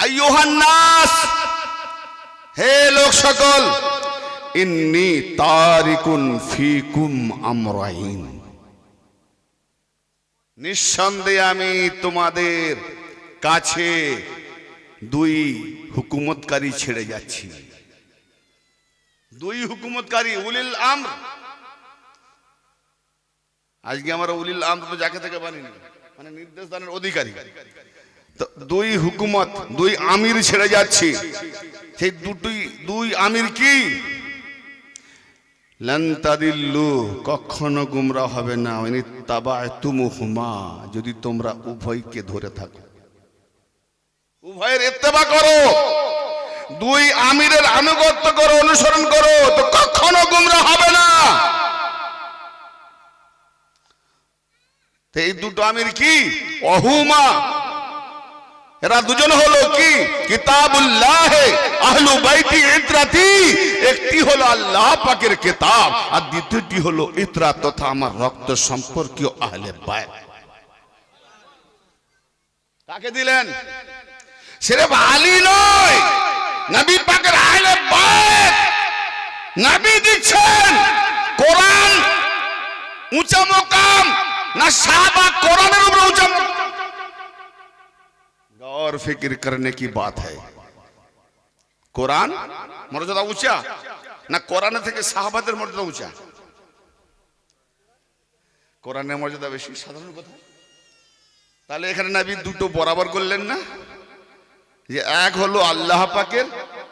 अय्युहन नास, हे लोग सकल, इन्नी तारिकुन फीकुम अमराइन, निस्संदेह आमी तुम्हादेर काछे দুই হুকুমতকারী ছেড়ে যাচ্ছি। দুই হুকুমতকারী, উলিল আমর। আজকে আমরা উলিল আমর তো যাকে থেকে বানিনি, মানে নির্দেশ দানের অধিকারী। তো দুই হুকুমত, দুই আমির ছেড়ে যাচ্ছি। সেই দুই আমির কি? লান তাদিল্লু, কখনো গুমরাহ হবে না, ইন তাবাতুমুহুমা, যদি তোমরা উভয়কে ধরে থাকো, উভয়ের ইত্তেবা করো, দুই আমিরের আনুগত্য করো, অনুসরণ করো, তো কখনো গুমরাহ হবে না। এই দুটো আমির কি? ওহুমা, এরা দুজন হলো কি? কিতাবুল্লাহ আহলু বাইতি ইতরাতি, একটি হলো আল্লাহ পাকের কিতাব, আর দ্বিতীয়টি হলো ইতরা তথা আমার রক্ত সম্পর্কীয় আহলে বাইত। কাকে দিলেন? सिर्फ आली नয়, नबी पाकेर आहले बायत नबी दिच्छेन। कुरान ऊंचा मुकाम ना, साहबा कुरानेर ऊपर ऊंचा। गौर फिक्र करने की बात है। कुरान मर्यादा ऊंचा ना, कुरान থেকে সাহাবাদের মর্যাদা ऊंचा? কুরানের মর্যাদা বেশি, সাধারণ কথা। তাহলে এখানে নবী দুটো বরাবর করলেন না? যে এক হলো আল্লাহ পাকের,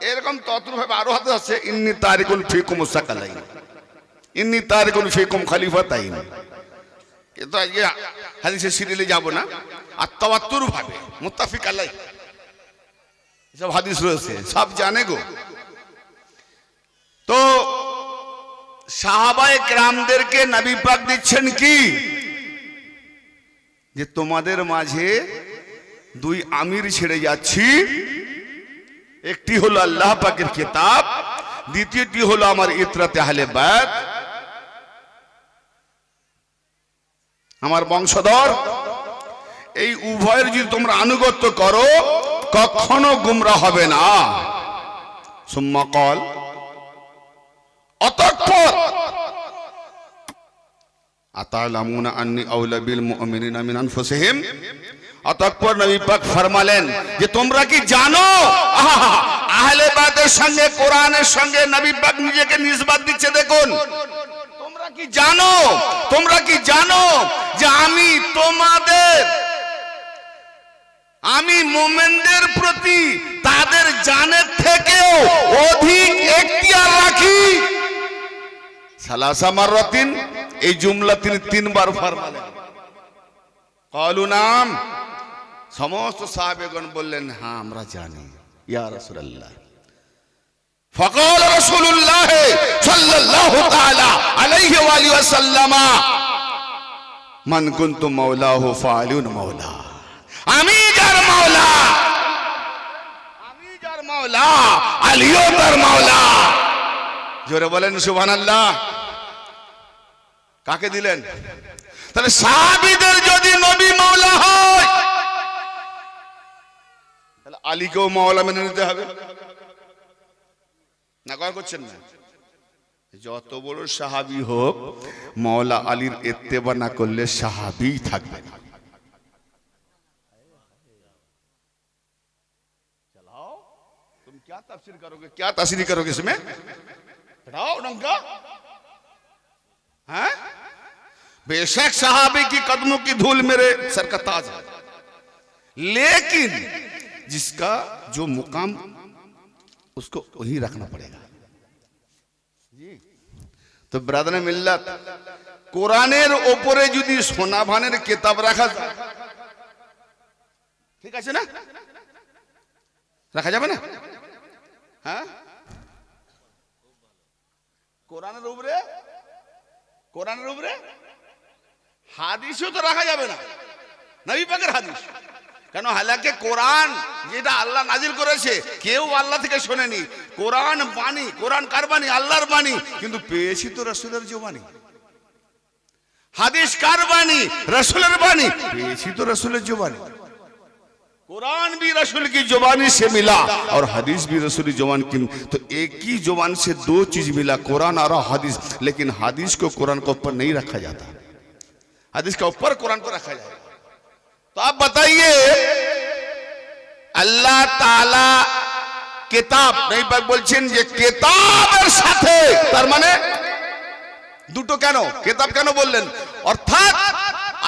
এরকম ততভাবে আরো হাতে আছে, ইন্নী তারিকুন ফিকুম সাকালাইন, ইন্নী তারিকুন ফিকুম খলিফাতাইন। কিন্তু আজকে হাদিসের সিরিয়ালে যাব না, আর তাওয়াত্তুর ভাবে মুত্তাফিক আলাই সব হাদিস রয়েছে, সব জানে গো। তো সাহাবায়ে কেরামদেরকে নবী পাক দিচ্ছেন কি? যে তোমাদের মাঝে দুই আমির ছেড়ে যাচ্ছি, একটি হলো আল্লাহ পাকের কিতাব, দ্বিতীয়টি হলো আমার ইতরাতে আহলে বাইত, আমার বংশধর। এই উভয়ের যদি তোমরা আনুগত্য করো, কখনো গুমরাহ হবে না। সুম্মা ক্বাল, অতঃপর আতালামুনা আন্নী আওলা বিল মুমিনিনা মিন আনফুসিহিম, অতঃপর নবী পাক ফরমালেন যে তোমরা কি জানো? আহলে বাইতের সঙ্গে কোরআনের সঙ্গে নবী পাক নিজেকে নিসবত দিচ্ছে। দেখুন, তোমরা কি জানো, তোমরা কি জানো যে আমি তোমাদের, আমি মুমিনদের প্রতি তাদের জানের থেকেও অধিক এখতিয়ার রাখি। সালাসা মাররাতিন, এই জুমলা তিনি তিনবার ফরমালেন। ক্বালু নাম, সমস্ত সাহাবেগণ বললেন হ্যাঁ আমরা জানি ইয়া রাসূলুল্লাহ। فقال رسول الله صلى الله تعالى عليه وآله وسلم من كنت مولاه فعلي مولاه, আমি যার মাওলা, আমি যার মাওলা আলীও তার মাওলা। জোরে বলেন সুবহানাল্লাহ। কাকে দিলেন? তাহলে সাহাবীদের যদি নবী মাওলা হয় তাহলে আলীকেও মাওলা মেনে নিতে হবে না? কয় করছেন না? যত বড় সাহাবী হোক মাওলা আলীর ইত্তেবা না করলে সাহাবী থাকবে না। चलाओ तुम क्या तफसीर करोगे, क्या तफसीर करोगे इसमें, हटाओ नंगा। हैं? बेशक साहाबी की कदमों की धूल मेरे सर का ताज है, लेकिन जिसका जो मुकाम उसको वही रखना पड़ेगा। तो ब्रादर मिल्लत, কোরআনের উপরে যদি সোনা ভানের কিতাব রাখা যায় ঠিক আছে না? রাখা যাবে না? হ্যাঁ, কোরআনের উপরে, কোরআনের উপরে হাদিসও তো রাখা যাবে না, নবী পাকের হাদিস। কেন? হালাকে কোরআন যেটা আল্লাহ নাজিল করেছে কেউ আল্লাহ থেকে শোনেনি। কোরআন বাণী, কোরআন কার বাণী? আল্লাহর বাণী, কিন্তু পেয়েছি তো রাসূলের জবানি। হাদিস কার বাণী? রাসূলের বাণী, পেয়েছি তো রাসূলের জবানি। कुरान भी रसूल की जुबानी से मिला और हदीस भी रसूल की जुबान की, तो एक ही जुबान से दो चीज मिला, कुरान और हदीस। लेकिन हदीस को कुरान के ऊपर नहीं रखा जाता, हदीस के ऊपर कुरान को रखा जाए। तो आप बताइए, अल्लाह ताला किताब नहीं বলছেন যে কিতাবের সাথে, তার মানে দুটো কেন? কিতাব কেন বললেন? অর্থাৎ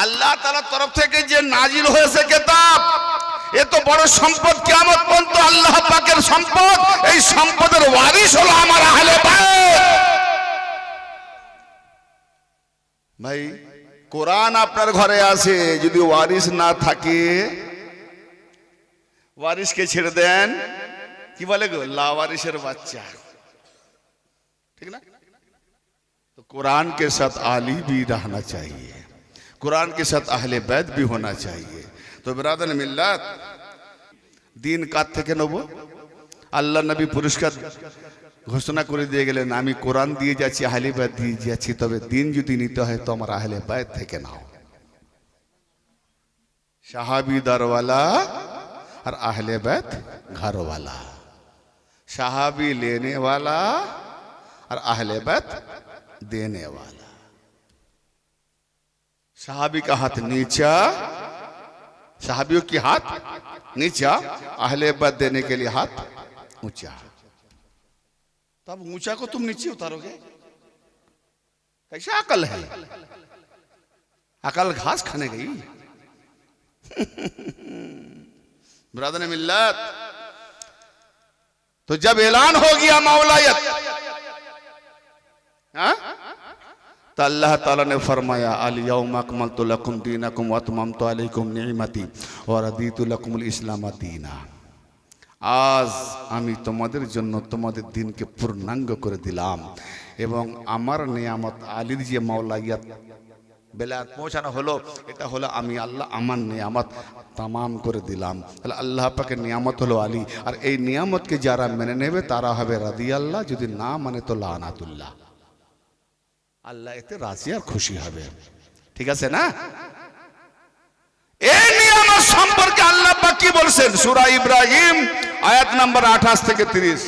আল্লাহ তাআলার তরফ থেকে যে নাজিল হয়েছে কিতাব, এ তো বড় সম্পদ, কিয়ামত পর্যন্ত আল্লাহ পাকের সম্পদ। এই সম্পদের ওয়ারিস হলো আমার আহলে বাইত। ভাই, কোরআন আপনার ঘরে আছে, যদি ওয়ারিস না থাকে, ওয়ারিসকে ছেড়ে দেন, কি বলে গো, লাওয়ারিসের বাচ্চা, ঠিক না? तो कुरान के साथ आली भी रहना चाहिए, कुरान के साथ अहले बैत भी होना चाहिए। तो बिरादर मिल्लत, দিন কার থেকে নেব? আল্লাহ নবী পুরস্কার ঘোষণা করে দিয়ে গেলেন, আমি কোরআন দিয়ে যাচ্ছি, আহলে বাইত দিয়ে যাচ্ছি, তবে দিন যদি নিতে হয় তো আমার আহলে বাইত থেকে নাও। সাহাবী দারওয়ালা और अहले बैत घर वाला, साहबी लेने वाला और अहले बैत देने वाला। साहबी का हाथ नीचा, साहबियों की हाथ नीचा, अहले बैत देने के लिए हाथ ऊंचा। तब ऊंचा को तुम नीचे उतारोगे? कैसा अकल है? अकल घास खाने गई। ब्रदर मिल्लत, तो जब ऐलान हो गया मौलायत, तो अल्लाह ताला ने फरमाया, अल यौमा अकमलतु लकुम दीनकुम व अतममतु अलैकुम निअमती व रदीतु लकुमुल इस्लाम दीना। आज আমি তোমাদের জন্য তোমাদের দিনকে পূর্ণাঙ্গ করে দিলাম এবং আমার নিয়ামত আলীর যে মাওলাইয়াত বেলায়াত পৌঁছানো হলো, এটা হলো আমি আল্লাহ আমার নিয়ামত তামাম করে দিলাম। তাহলে আল্লাহ পাকের নিয়ামত হলো আলী, আর এই নিয়ামতকে যারা মেনে নেবে তারা হবে রাদিয়াল্লাহ, যদি না মানে তো লানাতুল্লাহ। আল্লাহ এতে রাজি আর খুশি হবে, ঠিক আছে না? এই নিয়ামত সম্পর্কে আল্লাহ পাক কি বলছেন? সূরা ইব্রাহিম আয়াত নাম্বার 28 থেকে 30,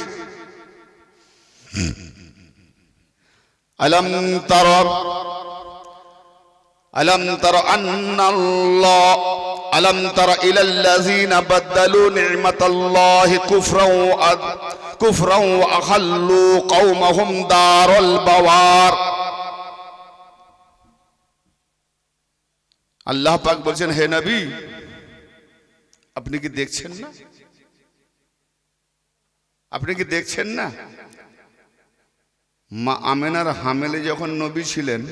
আলম তারা ألم تر أن الله ألم تر إلى الذين بدلوا نعمة الله كفرا وأحلوا قومهم دار البوار। আল্লাহ পাক বলছেন, হে নবী আপনি কি দেখছেন না, আপনি কি দেখছেন না মা আমেনার হামেলে যখন নবী ছিলেন,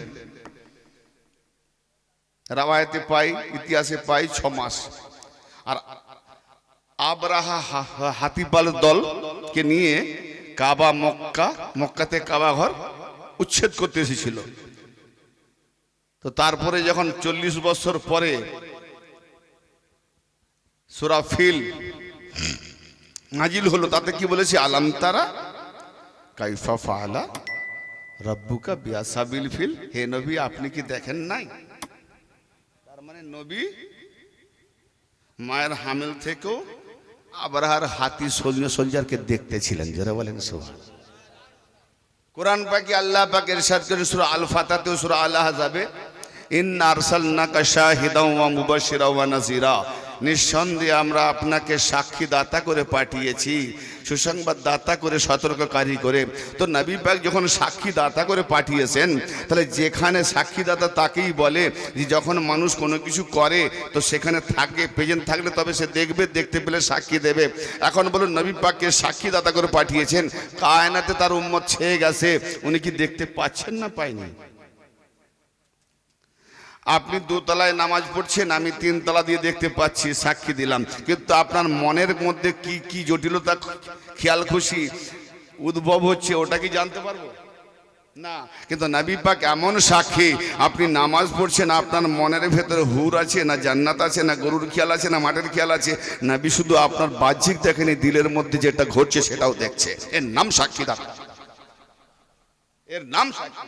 রাওয়ায়াতে পাই, ইতিহাসে পাই 6 মাস। আর আবরাহা হাতিপাল দলকে নিয়ে কাবা মক্কাতে কাবা ঘর উচ্ছেদ করতে এসেছিল। তো তারপরে যখন 40 বছর পরে সূরা ফিল নাজিল হলো, তাতে কি বলেছে? আলাম তারা কাইফা ফাআলা রাব্বুকা বিআসহাবিল ফিল। হে নবী, আপনি কি দেখেন নাই? তার মানে নবী মায়ের হামেল থেকেও আবরাহার হাতি সৈন্যকে দেখতেছিলেন। যারা বলেন সুবহানাল্লাহ। কোরআন পাকে আল্লাহ পাক ইরশাদ করেন সূরা আল ফাতহাতে, সূরা আল আহজাবে, ইন্না আরসালনাকা শাহিদাও ওয়া মুবাশশিরাও ওয়া নাযীরা। নিঃসন্দেহে আমরা আপনাকে সাক্ষী দাতা করে পাঠিয়েছি, সুসংবাদ দাতা করে, সতর্ককারী করে। তো নবী পাক যখন সাক্ষী দাতা করে পাঠিয়েছেন, তাহলে যেখানে সাক্ষী দাতা তাকেই বলে যে যখন মানুষ কোনো কিছু করে তো সেখানে থাকে, প্রেজেন্ট থাকলে তবে সে দেখবে, দেখতে পেলে সাক্ষী দেবে। এখন বলুন, নবী পাককে সাক্ষী দাতা করে পাঠিয়েছেন, কায়নাতে তার উম্মত ছেয়ে গেছে, উনি কি দেখতে পাচ্ছেন না পায়নি? আপনি 2 তলায় নামাজ পড়ছেন, আমি 3 তলা দিয়ে দেখতে পাচ্ছি, সাক্ষী দিলাম। কিন্তু আপনার মনের মধ্যে কি কি জটিলতা, খেয়াল খুশি উদ্ভব হচ্ছে, ওটা কি জানতে পারবো না। কিন্তু নবী পাক এমন সাক্ষী, আপনি নামাজ পড়ছেন, আপনার মনের ভেতরে হুর আছে না জান্নাত আছে না গরুর খেয়াল আছে না মাঠের খেয়াল আছে, নবী শুধু আপনার বাহ্যিক দেখেনি, দিলের মধ্যে যেটা ঘটছে সেটাও দেখছে। এর নাম সাক্ষীদাতা, এর নাম সাক্ষী।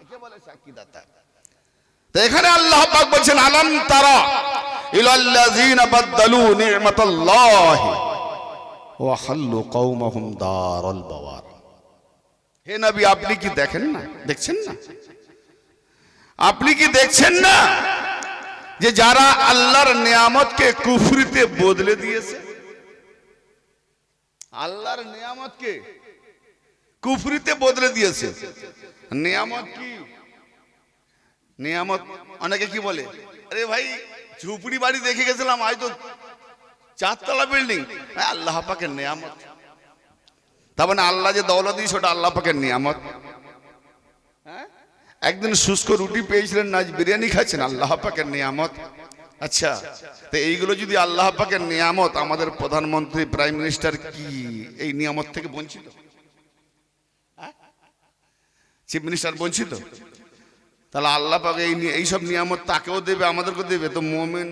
কে বলে সাক্ষীদাতা? তো এখানে আল্লাহ পাক বলছেন, আলাম তারা ইলাল্লাযিনা বাদদালু নি'মাতাল্লাহি ওয়া হাল্লু কওমাহুম দারাল বাওয়ার। হে নবী, আপনি কি দেখেন না, দেখছেন না? আপনি কি দেখছেন না যে যারা আল্লাহর নিয়ামতকে কুফরিতে বদলে দিয়েছে? আল্লাহর নিয়ামতকে কুফরিতে বদলে দিয়েছে। নিয়ামত কি? নিয়ামত অনেকে কি বলে, আরে ভাই ঝুপড়ি বাড়ি দেখে গেছিলাম, হয়তো 4 তলা বিল্ডিং। আল্লাহ পাকের নিয়ামত। তার মানে আল্লাহ যে দৌলত দিয়েছে ওটা আল্লাহ পাকের নিয়ামত। হ্যাঁ, একদিন শুষ্ক রুটি পেয়েছিলেন, আজ বিরিয়ানি খাচ্ছেন, আল্লাহ পাকের নিয়ামত। আচ্ছা, তো এইগুলো যদি আল্লাহ পাকের নিয়ামত, আমাদের প্রধানমন্ত্রী, প্রাইম মিনিস্টার কি এই নিয়ামত থেকে বঞ্চিত? চিফ মিনিস্টার বঞ্চিত? তাহলে আল্লাহ পাক এইসব নিয়ামত তাকেও দেবে, আমাদেরকেও দেবে। তো মুমিন,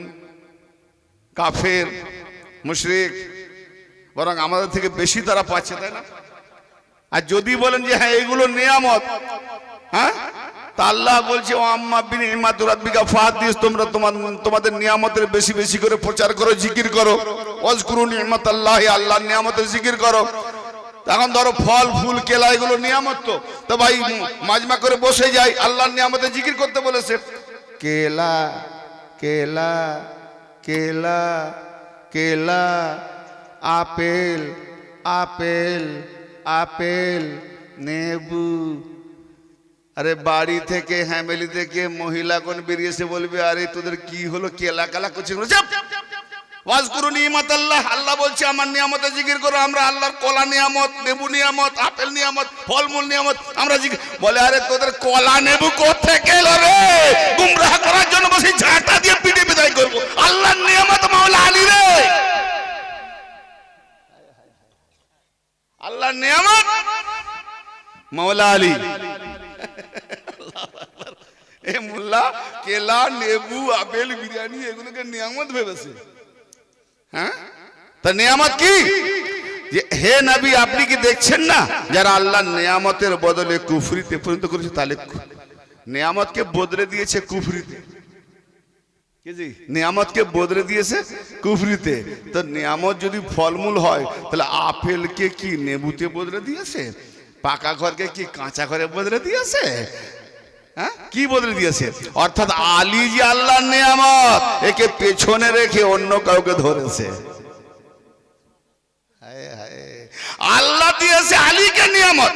কাফের, মুশরিক বরং আমাদের থেকে বেশি তারা পাচ্ছে, তাই না? আর যদি বলেন যে হ্যাঁ এগুলো নিয়ামত, হ্যাঁ, তা আল্লাহ বলছে, ও আম্মা বিনিমাতি রাব্বিকা ফাহাদিস, তোমরা তোমাদের নিয়ামতের বেশি বেশি করে প্রচার করো, জিকির করো। ওয়াজকুরু নি'মাতাল্লাহি, আল্লাহর নিয়ামতের জিকির করো। এখন ধরো ফল ফুল কেলা এগুলো নিয়ামত, তো ভাই মাজমা করে বসে যাই, আল্লাহর নিয়ামতের জিকির করতে বলেছে। কেলা কেলা কেলা কেলা, আপেল আপেল আপেল, লেবু। আরে বাড়ি থেকে, ফ্যামিলি থেকে মহিলাগণ বেরিয়েছে, বলবে আরে তোদের কি হলো, কেলা কেলা করছে। ওয়াজকুরু নি'মাতাল্লাহ, আল্লাহ বলছে আমার নিয়ামতের জিকির করো। আমরা আল্লাহর কলা নিয়ামত, লেবু নিয়ামত, আপেল নিয়ামত, ফলমূল নিয়ামত আমরা জিকির। বলে আরে তোদের কলা নেবু কোত্থেকে এলো রে? গুমরাহ করার জন্য বসে ঝাঁটা দিয়ে পিটে বিদায় করবো। আল্লাহর নিয়ামত মাওলা আলী রে, আল্লাহর নিয়ামত মাওলা আলী। এ মোল্লা কেলা, লেবু, আপেল, বিরিয়ানি এগুলোকে নিয়ামত ভেবেছে। হ্যাঁ, তা নিয়ামত কি? যে হে নবী, আপনি কি দেখছেন না যারা আল্লাহর নিয়ামতের বদলে কুফরিতে পরিণত করেছে? তাহলে নিয়ামতকে বদলে দিয়েছে কুফরিতে। কি জি, নিয়ামতকে বদলে দিয়েছে কুফরিতে। তো নিয়ামত যদি ফলমূল হয়, তাহলে আপেলকে কি নেবুতে বদলে দিয়েছে? পাকা ঘরকে কি কাঁচা ঘরে বদলে দিয়েছে? হ্যাঁ, কি বদলে দিয়েছে? অর্থাৎ আলী যে আল্লাহর নিয়ামত, একে পেছনে রেখে অন্য কাউকে ধরেছে। আল্লাহ দিয়েছে আলীকে নিয়ামত,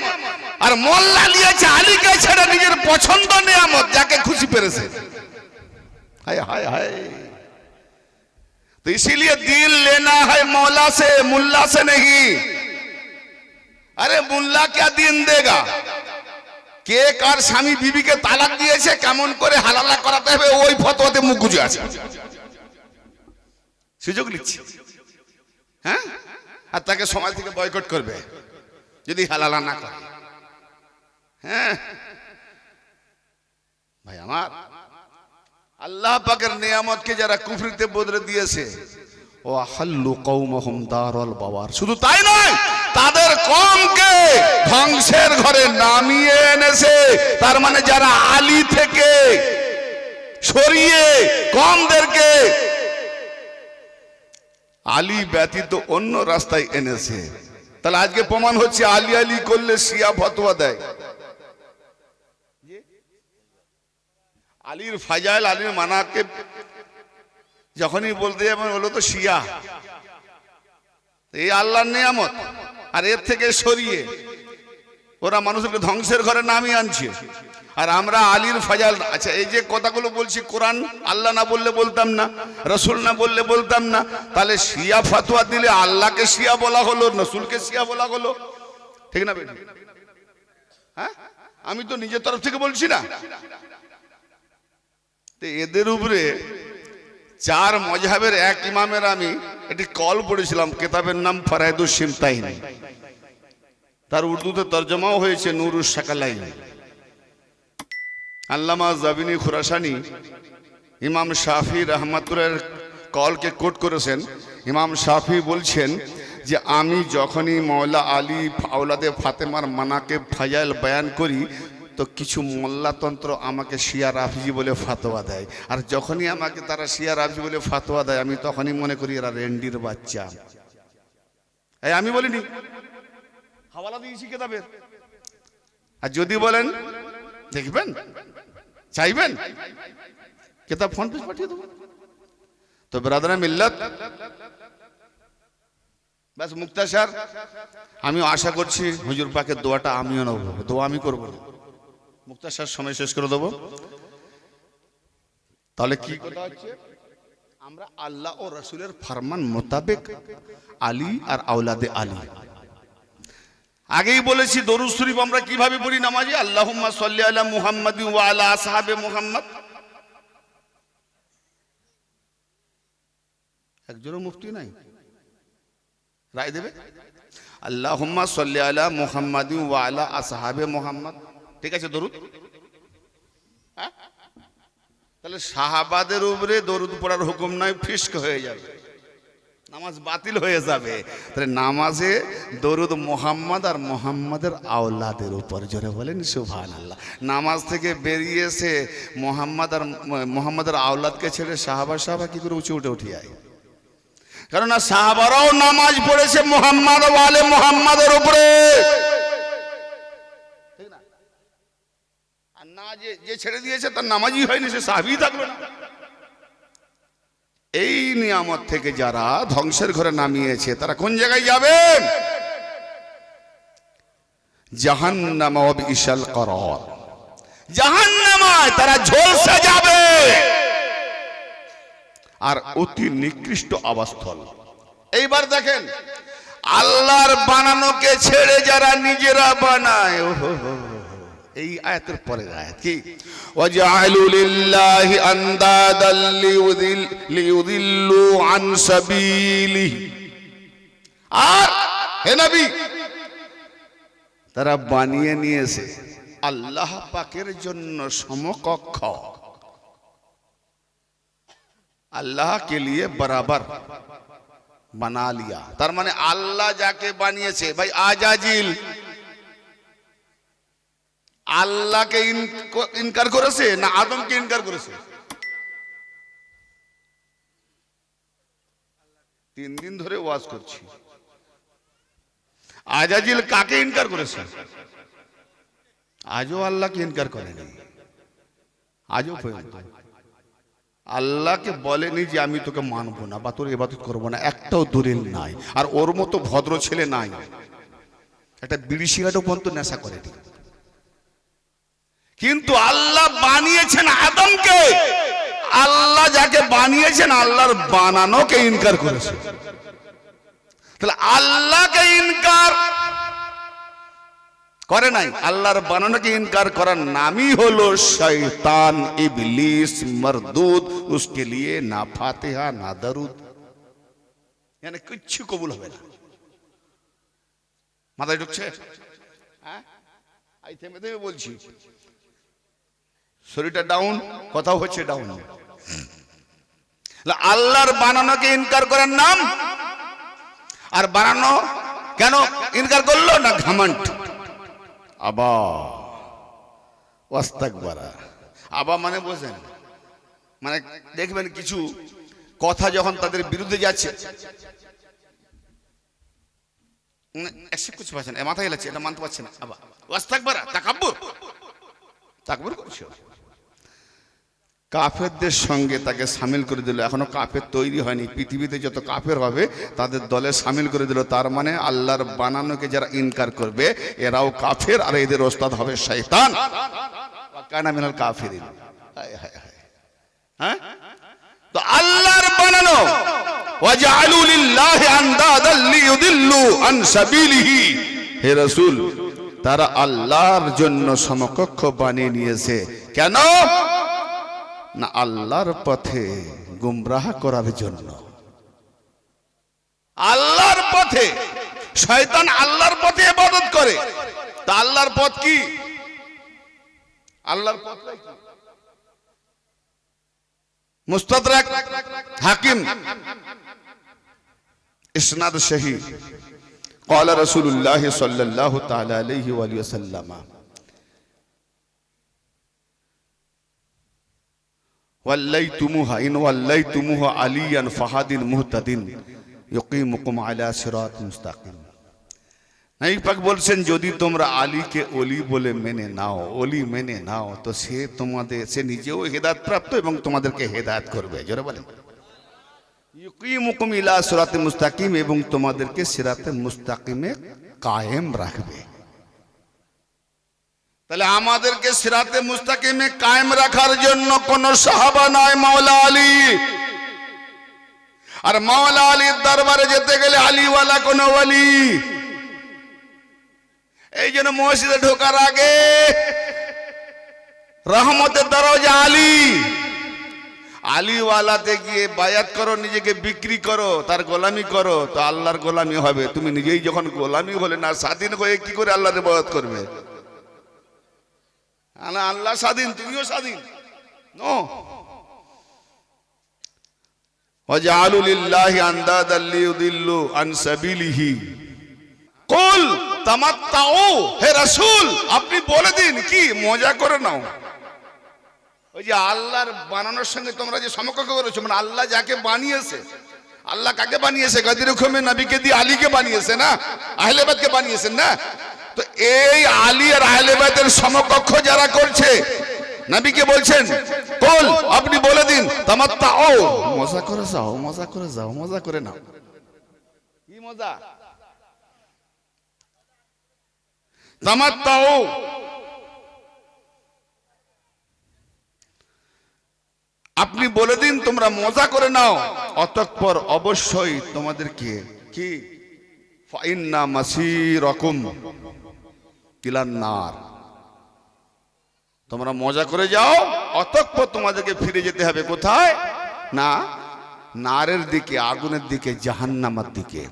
আর মোল্লা দিয়েছে আলীকে ছেড়ে নিজের পছন্দ নিয়ামত, যাকে খুশি পেরেছে। हाय हाय हाय। तो इसीलिए दिल लेना है मौला से, मुल्ला से नहीं। अरे मुल्ला क्या दीन देगा? কে কার স্বামী বিবিকে তালাক দিয়েছে, কেমন করে হালালা করাতে হবে, ওই ফতোয়াতে মুখ গুজে আছে, সুযোগ নিচ্ছে। হ্যাঁ, আর তাকে সমাজ থেকে বয়কট করবে যদি হালালা না করে। হ্যাঁ ভাই আমার, আল্লাহ পাকের নিয়ামতকে যারা কুফরিতে বদলে দিয়েছে, ও আহাল্লু কওমহুম দারাল বাওয়ার, শুধু তাই নয়, তাদের কওমকে ধ্বংসের ঘরে নামিয়ে এনেছে। তার মানে যারা আলী থেকে সরিয়ে কওমদেরকে আলী ব্যতীত অন্য রাস্তায় এনেছে। তাহলে আজকে প্রমাণ হচ্ছে আলী আলী করলে শিয়া ফতোয়া দেয়। আলীর ফাজাইল, আলীর মানাকিব যখনই বলতে যাবেন বলো তো শিয়া, এই আল্লাহর নিয়ামত, আর এর থেকে সরিয়ে ওরা মানুষকে ধ্বংসের ঘরে নামিয়ে আনছে। আর আমরা আলীর ফাজাইল, আচ্ছা এই যে কথাগুলো বলছি, কোরআন আল্লাহ না বললে বলতাম না, রসুল না বললে বলতাম না, তাহলে শিয়া ফতোয়া দিলে আল্লাহকে শিয়া বলা হলো, রসুলকে শিয়া বলা হলো, ঠিক না বেটি? হ্যাঁ, আমি তো নিজের তরফ থেকে বলছি না। এদের উপরে চার মজহাবের এক ইমামের আমি একটি কল পড়েছিলাম, কিতাবের নাম ফরায়েদুস সিমতাইন, তার উর্দুতে তরজমাও হয়েছে নুরুস শাকালাইন। আল্লামা জাবিনী খুরাসানি ইমাম শাফি রহমাতুল্লাহর কলকে কোট করেছেন। ইমাম শাফি বলছেন যে আমি যখনই মওলা আলী আওলাদে ফাতেমার মানাকে ফাজাইল বয়ান করি, তো কিছু মোল্লাতন্ত্র আমাকে শিয়া রাফজি বলে ফাতোয়া দেয়, আর যখনই আমাকে তারা শিয়া রাফজি বলে ফাতোয়া দেয়, আমি তখনই মনে করি এরা রেন্ডির বাচ্চা। এই আমি বলিনি, হাওয়ালা দিয়েছি কিতাবের। আর যদি বলেন দেখবেন, চাইবেন, কিতাব ফোন পে পাঠিয়ে দেবো। তো ব্রাদারে মিল্লাত, ব্যাস মুক্তাসার। আমি আশা করছি হুজুর পাকের দোয়াটা আমিও নেব, দোয়া আমি করবো না, মুক্তাসার সময় শেষ করে দেবো। তাহলে কি কথা হচ্ছে, আমরা আল্লাহ ও রাসূলের ফরমান মোতাবেক আলী আর আওলাদে আলী। আগেই বলেছি দরুদ শরীফ আমরা কিভাবে পড়ি নামাজে, আল্লাহুম্মা সাল্লি আলা মুহাম্মাদিন ওয়া আলা আসহাবে মুহাম্মদ। একজনও মুফতি নাই, রায় দেবে। আল্লাহুম্মা সাল্লি আলা মুহাম্মাদিন ওয়া আলা আসহাবে মুহাম্মদ, ঠিক আছে দরুদ। তাহলে সাহাবাদের উপরে দরুদ পড়ার হুকুম নাই, ফিস্ক হয়ে যাবে, নামাজ বাতিল হয়ে যাবে। তাহলে নামাজে দরুদ মুহাম্মদ আর মুহাম্মাদের আওলাদের উপর, জোরে বলেন সুবহানাল্লাহ। নামাজ থেকে বেরিয়েছে মুহাম্মদ আর মুহাম্মাদের আওলাদকে ছেড়ে সাহাবা কি করে উঠে উঠে আয়? কেননা সাহাবারাও নামাজ পড়েছে মুহাম্মদ ও আলে মুহাম্মাদের উপরে, ঠিক না? আর না যে ছেড়ে দিয়েছে তার নামাজই হয়নি, সে সাহাবী থাকলো না। এই নিয়ামত থেকে যারা ধ্বংসের ঘরে নামিয়েছে, তারা কোন জায়গায় যাবেন? জাহান্নাম ওয়া বিসাল করার, জাহান্নামায় তারা ঝলসে যাবে, আর অতি নিকৃষ্ট আবাসস্থল। এইবার দেখেন, আল্লাহর বানানোকে ছেড়ে যারা নিজেরা বানায়, এই আয়াতের পরের আয়াত কি, ওয়াজআলু লিল্লাহি আনদাদাল লিয়ুদিল্লু আন সাবিলিহি। আর হে নবী, তারা বানিয়ে নিয়েছে আল্লাহ পাকের জন্য সমকক্ষ, अल्लाह के लिए बराबर बना लिया। तार माने अल्लाह जाके बानिয়েছে भाई आजाजिल अल्लाह के इनकार করেছে না আদম কে ইনকার করেছে? 3 দিন ধরে ওয়াজ করছি, আজাজিল কাকে ইনকার করেছে? আজও আল্লাহকে ইনকার করেনি, আজও পর্যন্ত আল্লাহকে বলেনি যে আমি তোকে মানবো না বা তোর ইবাদত করবো না, একটাও দলিল নাই। আর ওর মতো ভদ্র ছেলে নাই, একটা বিড়ি সিগারেটও পর্যন্ত নেশা করেনি। কিন্তু আল্লাহ বানিয়েছেন আদমকে, আল্লাহ যাকে বানিয়েছেন আল্লাহর বানানোকে ইনকার করেছে। তাহলে আল্লাহকে ইনকার করে নাই। আল্লাহর বানানোকে ইনকার করার নামই হলো শয়তান, ইবলিস, মরদুদ। উসকে লিয়ে না ফাতিহা না দরুদ, মানে কিচ্ছু কবুল হবে না। মাথায় ঢুকছে? হ্যাঁ, আই থেমে থেমে বলছি, শরীরটা ডাউন, কথাও হচ্ছে ডাউন। আল্লাহর বানানোকে ইনকার করার নাম। আর বানানো কেন ইনকার করলো না? ঘামান্ড, আবা, ওয়াস্তাকবারা। আবা মানে বোঝেন, মানে দেখবেন কিছু কথা যখন তাদের বিরুদ্ধে যাচ্ছে, কিছু পাচ্ছেন, মাথায় লাগছে, এটা মানতে পারছে না। আবা ওয়াস্তাকবারা, তাকাব্বুর, তাকবুর করছে। কাফেরদের সঙ্গে তাকে সামিল করে দিল। এখনো কাফের তৈরি হয়নি, পৃথিবীতে যত কাফের হবে তাদের দলে সামিল করে দিল। তার মানে আল্লাহর বানানোকে যারা ইনকার করবে এরাও কাফের, আর এদের ওস্তাদ হবে শয়তান। কানা মিনাল কাফিরিন। হ্যাঁ, তো আল্লাহর বানানো ওয়াজআলু লিল্লাহি আনদাদাল লিয়ুদিল্লু আন সাবিলিহি, হে রাসূল, তারা আল্লাহর জন্য সমকক্ষ বানিয়ে নিয়েছে। কেন না? আল্লাহর পথে গুমরাহ করার জন্য। আল্লাহর পথে, শয়তান আল্লাহর পথে ইবাদত করে। তা আল্লাহর পথ কি? আল্লাহর পথ মুস্তাদরাক হাকিম, ইসনাদ সহি, قال رسول الله صلى الله تعالى عليه وآله وسلم ওয়াল্লাইতুমুহা ইন ওয়াল্লাইতুমুহা আলিয়ান ফাহাদিন মুহতাদিন ইউকিমুকুম আলা সিরাতিন মুস্তাকিম। নবী পাক বলছেন, যদি তোমরা আলীকে ওলি বলে মেনে নাও, ওলি মেনে নাও, তো সে তোমাদের, সে নিজেও হেদায়েত প্রাপ্ত এবং তোমাদেরকে হেদায়েত করবে। জোরে বলেন, ইউকিমুকুম ইলা সিরাতিন মুস্তাকিম, এবং তোমাদেরকে সিরাতে মুস্তাকিমে কায়েম রাখবে। তাহলে আমাদেরকে সিরাতে মুস্তাকিমে কায়েম রাখার জন্য কোন সাহাবা নয়, মাওলা আলী। আর মাওলা আলীর দরবারে যেতে গেলে আলীওয়ালা কোন ওয়ালি। এই জন্য মসজিদে ঢোকার আগে রহমতের দরজা আলী, আলীওয়ালাতে গিয়ে বায়াত করো, নিজেকে বিক্রি করো, তার গোলামি করো, তো আল্লাহর গোলামি হবে। তুমি নিজেই যখন গোলামি হলে না, স্বাধীন হয়ে কি করে আল্লাহর ইবাদত করবে? আল্লাহ স্বাধীন, তুমিও স্বাধীন। নো, ওয়াজআলু লিল্লাহি আনদাদাল লিয়ুদিল্লু আন সাবিলিহি কুল তামাত্তাউ, হে রাসূল আপনি বলে দিন, কি মজা করে নাও। ওই যে আল্লাহর বানানোর সঙ্গে তোমরা যে সমকক্ষ করেছো, মানে আল্লাহ যাকে বানিয়েছে, আল্লাহ কাকে বানিয়েছে? গাদির হুকুমে নবীকে দিয়ে আলীকে বানিয়েছে না, আহলে বাইতকে বানিয়েছেন না। তো এই আলী আর আহলে বাইতের সমকক্ষ যারা করছে, নবীকে বলছেন কুল আপনি বলে দিন তামাত্তাউ, মজা করে যাও, মজা করে যাও, মজা করে নাও। কি মজা? তামাত্তাউ, আপনি বলে দিন তোমরা মজা করে নাও, অতঃপর অবশ্যই তোমাদেরকে কি ফাইন্না মাসিরাকুম ইলান নার, তোমরা মজা করে যাও, অতঃপর তোমাদেরকে ফিরে যেতে হবে কোথায়? না, নারের দিকে, আগুনের দিকে, জাহান্নামের দিকে।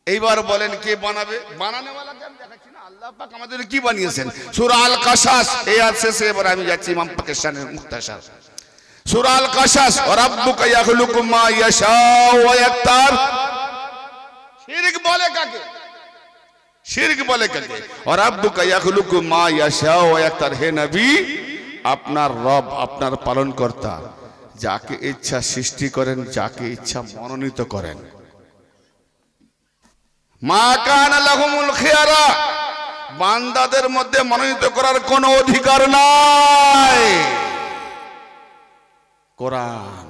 এইবার বলেন কে বানাবে? বানানেওয়ালাকে আমি দেখাচ্ছি না, আল্লাহ পাক আমাদের কি বানিয়েছেন। সূরা আল কাসাস, এই আয়াত শেষে এবার আমি যাচ্ছি ইমাম পাকিস্তানের মুখতাসার। সূরা আল কাসাস, ওয়া রাব্বুকা ইয়াখলুকু মা ইয়াশাউ ওয়া ইয়াক্তার। শিরক বলে কাকে? শিরক বলে কাকে? ওয়া রাব্বুকা ইয়াখলুকু মা ইয়াশাউ ওয়া ইয়াক্তার। হে নবী, আপনার রব, আপনার পালনকর্তা যাকে ইচ্ছা সৃষ্টি করেন, যাকে ইচ্ছা মনোনীত করেন। মা কানা লাহুমুল খিয়ারা, বান্দাদের মধ্যে মনোনীত করার কোনো অধিকার নাই। কোরআন,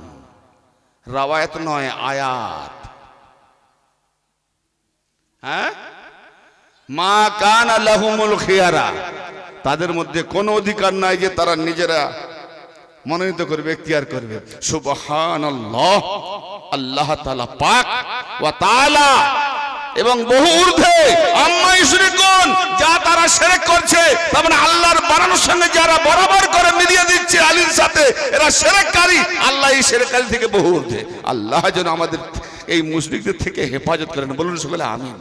রাওয়ায়াত নয়, আয়াত। হ্যাঁ, মা কানা লাহুমুল খিয়ারা, তাদের মধ্যে কোনো অধিকার নাই যে তারা নিজেরা মনোনীত করবে, এখতিয়ার করবে। সুবহানাল্লাহ, আল্লাহ তাআলা পাক ওয়া তাআলা এবং বহু ঊর্ধ্বে, আম্মা ইউশরিকুন, শুনুন, যা তারা শিরক করছে, তার মানে আল্লাহর বানানোর সঙ্গে যারা বরাবর করে মিলিয়ে দিচ্ছে আলীর সাথে, এরা শিরককারী। আল্লাহ এই শিরককারী থেকে বহু ঊর্ধ্বে। আল্লাহ যেন আমাদের এই মুশরিকদের থেকে হেফাজত করেন, বলুন সকলে আমিন।